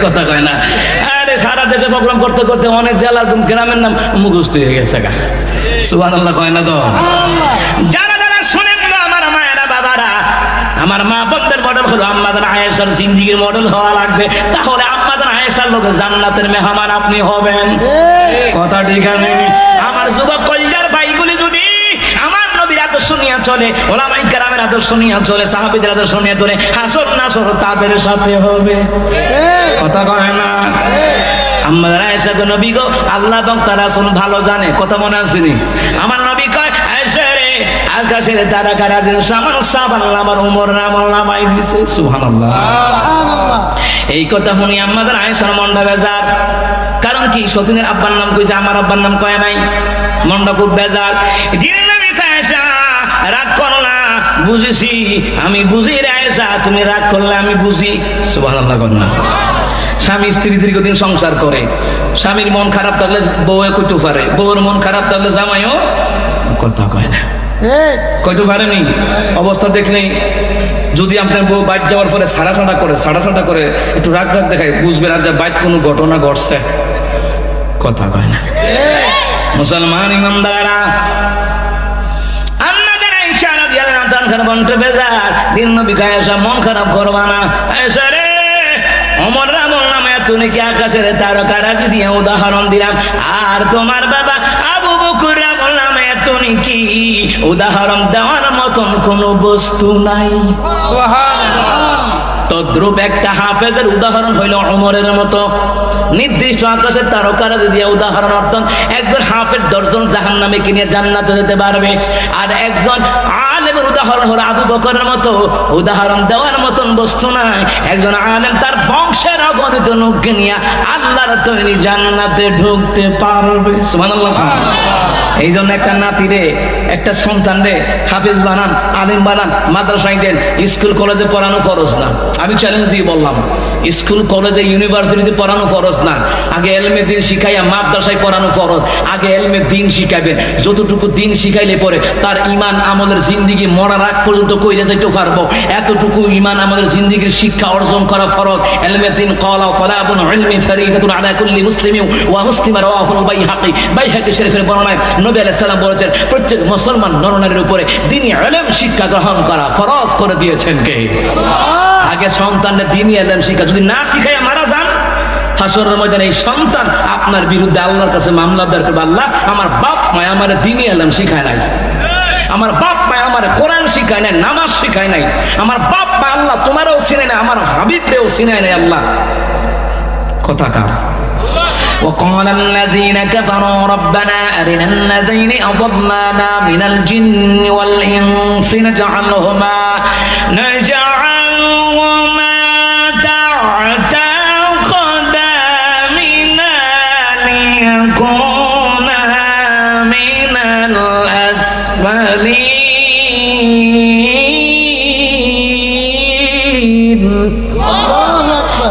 কথা কয় না। আরে সারা দেশে প্রোগ্রাম করতে করতে অনেক জেলার গ্রামের নাম মুখস্থ হয়ে গেছে। সুবহানাল্লাহ কয় না তো? যারা যারা শুনেন না আমার মায়েরা বাবারা, আমার মা বোনদের মডেল হলো আম্মাজান আয়েশার জিন্দেগির মডেল হওয়া লাগবে। তাহলে আম্মাজান আয়েশার লোকে জান্নাতের মেহমান আপনি হবেন। কথা ঠিক আছে? আমার যুবক কলজার ভাইগুলি যদি আমার নবীর আদর্শ নিয়ে চলে, ওলামায়ে কেরামের আদর্শ নিয়ে চলে, সাহাবীদের আদর্শ নিয়ে চলে, হাসর নাসর তাদের সাথে হবে। কথা কয় না? আম্মাজান আয়েশা গো, নবী গো, আল্লাহ এবং তার রাসূল ভালো জানে। কথা মনে আছে নি? আমার নবী কয়, আয়েশা রে, আকাশের তারকা রাজের সামান সাবান আমার উমর আমল নামাই দিছে। সুবহানাল্লাহ। এই কথা শুনি আম্মাজান আয়েশার মনটা বেজার। কারণ কি? সতীনের আব্বার নাম কইছে, আমার আব্বার নাম কয় নাই। মনটা খুব বেজার। দিন নবী কয়, আয়েশা রাগ করো না, বুঝেছি, আমি বুঝি রে আয়েশা, তুমি রাগ করলে আমি বুঝি। সুবহানাল্লাহ কর না। স্বামী স্ত্রী দীর্ঘদিন সংসার করে, স্বামীর মন খারাপ থাকলে বউয়ে কইতে পারে, বউয়ের মন খারাপ থাকলে জামাইও কথা কয় না, কইতে পারেনি। অবস্থা দেখলে যদি আপনার বউ বাইট যাওয়ার পরে সাড়া করে একটু রাগ রাগ দেখায়, বুঝবেন আর যে বাইট কোনো ঘটনা ঘটছে। কথা কয় না। মুসলমান ইমানদাররা, আমাদের আয়েশা রাদিয়াল্লাহু আনহা বলতে বেজার। দিন নবী কয়, আয়েশা মন খারাপ করবা না। আয়েশা রে, ওমর রামল নামে তুমি কি আকাশের তারকা রাজি দিয়ে উদাহরণ দিলাম, আর তোমার বাবা আবু বকর রামল নামে তুমি কি উদাহরণ দেওয়ার মতন কোন বস্তু নাই। তদ্রূপ একটা হাফেজের উদাহরণ হইল ওমরের মতো। নির্দিষ্ট আকাশের তারকা রাজি দিয়ে উদাহরণ অর্থন একজন হাফেজ 10 জন জাহান্নামে কিনে জান্নাতে যেতে পারবে, আর একজন আলেমের উদাহরণ হলো আবু বকরের মতো। উদাহরণ দেওয়ার মতন বস্তু নাই। একজন আলেম তার বংশের অগণিত লোককে নিয়ে আল্লাহর তৈরি জান্নাতে ঢুকতে পারবে। সুবহানাল্লাহ। এই জন্য একটা নাতিরে, একটা সন্তান রে হাফেজ বানান, আলেম বানান, মাদ্রাসায় দেন। স্কুল কলেজে পড়ানো ফরজ না। আমি চ্যালেঞ্জ দিয়ে বললাম, স্কুল কলেজে ইউনিভার্সিটিতে পড়ানো ফরজ না। আগে এলমে দিন শিখাইয়া মাদ্রাসায় পড়ানো ফরজ। আগে এলমে দিন শিখাবেন। যতটুকু দিন শিখাইলে পরে তার ইমান আমলের জিন্দিগি মরার আগ পর্যন্ত কইরে যাইতে পারবো, এতটুকু ইমান আমাদের জিন্দিগির শিক্ষা অর্জন করা ফরজ। এলমে দিন ক্বালা তালাবুল ইলমি ফরিদাতুন আলা কুল্লি মুসলিমিন ওয়া মুসলিমা রাওয়াহুল বাইহাকী শরীফের বর্ণনায় নবী আলাইহিস সালাম বলেছেন, প্রত্যেক মুসলমান নরনারীর উপরে দ্বীনি ইলম শিক্ষা গ্রহণ করা ফরজ করে দিয়েছেন কে? আল্লাহ। আগে সন্তানের দ্বীনি ইলম শিক্ষা যদি না শিখায় মারা যান, হাসরের ময়দানে এই সন্তান আপনার বিরুদ্ধে আল্লাহর কাছে মামলা দায়ের করবে, আল্লাহ আমার বাপ মায় আমার দ্বীনি ইলম শিখায় নাই, আমার বাপ মা আমার কোরআন শিখায় নাই, নামাজ শিখায় নাই, আমার বাপ মা আল্লাহ তোমারও চিনে না, আমার হাবিবরেও চিনে নাই। আল্লাহ কথা কার? وقال الذين كفروا ربنا أرنا الذين أضلانا من الجن والإنس نجعلهما تحت قدمنا ليكونا من الأسفلين।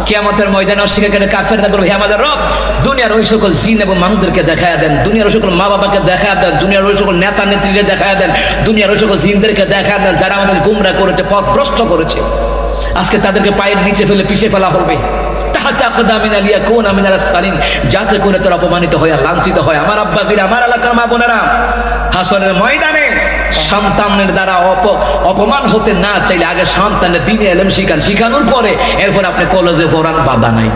কিয়ামতের ময়দানে অস্বীকার কাফেররা বলবে, হে আমাদের রব, দুনিয়ার ওই সকল জিন এবং মানুষদেরকে দেখায়া দেন, দুনিয়ার ওই সকল মা বাবাকে দেখায়া দেন, দুনিয়ার ওই সকল নেতা নেত্রীকে দেখায়া দেন, দুনিয়ার ওই সকল জিনদেরকে দেখায়া দেন যারা আমাদের গুমরাহ করেছে, পথ ভ্রষ্ট করেছে। আজকে তাদেরকে পায়ের নিচে ফেলে পিষে ফেলা হবে, যাতে করে তারা অপমানিত হয়, লাঞ্ছিত হয়। আমার আব্বাজিরা, আমার এলাকার মা বোনেরা, হাসরের ময়দানে সন্তানের দ্বারা অপমান হতে না চাইলে আগে সন্তানের দ্বীনি ইলম শিখান, শিখানোর পরে এরপর আপনি কলেজে পড়ান, বাধা নাই।